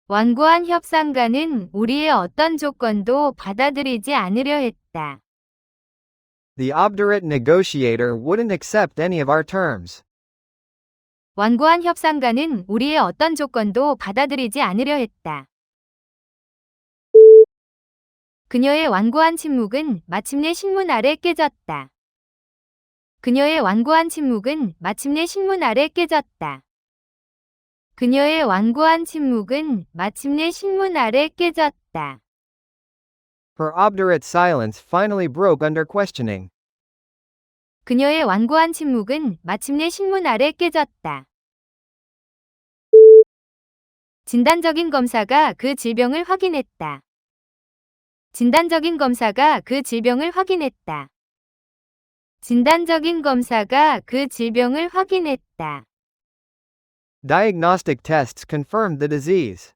완고한 협상가는 우리의 어떤 조건도 받아들이지 않으려 했다. The obdurate negotiator wouldn't accept any of our terms. 완고한 협상가는 우리의 어떤 조건도 받아들이지 않으려 했다. 그녀의 완고한 침묵은 마침내 신문 아래 깨졌다. 그녀의 완고한 침묵은 마침내 신문 아래 깨졌다. 그녀의 완고한 침묵은 마침내 신문 아래 깨졌다. Her obdurate silence finally broke under questioning. 그녀의 완고한 침묵은 마침내 신문 아래 깨졌다. 진단적인 검사가 그 질병을 확인했다. 진단적인 검사가 그 질병을 확인했다. 진단적인 검사가 그 질병을 확인했다. Diagnostic tests confirmed the disease.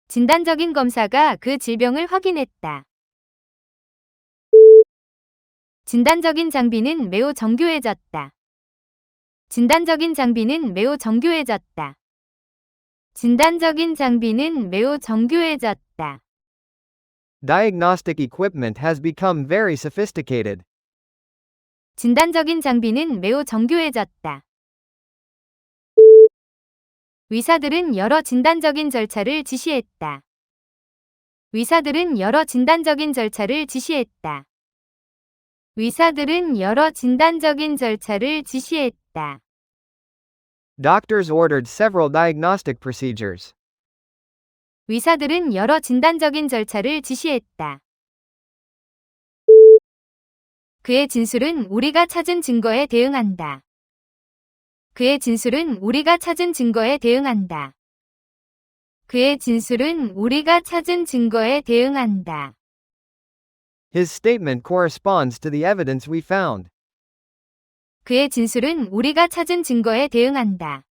진단적인 검사가 그 질병을 확인했다. 진단적인 장비는 매우 정교해졌다. 진단적인 장비는 매우 정교해졌다. 진단적인 장비는 매우 정교해졌다. Diagnostic equipment has become very sophisticated. 진단적인 장비는 매우 정교해졌다. 의사들은 여러 진단적인 절차를 지시했다. 의사들은 여러 진단적인 절차를 지시했다. 의사들은 여러 진단적인 절차를 지시했다. Doctors ordered several diagnostic procedures. 의사들은 여러 진단적인 절차를 지시했다. 그의 진술은 우리가 찾은 증거에 대응한다. 그의 진술은 우리가 찾은 증거에 대응한다. 그의 진술은 우리가 찾은 증거에 대응한다. His statement corresponds to the evidence we found. 그의 진술은 우리가 찾은 증거에 대응한다.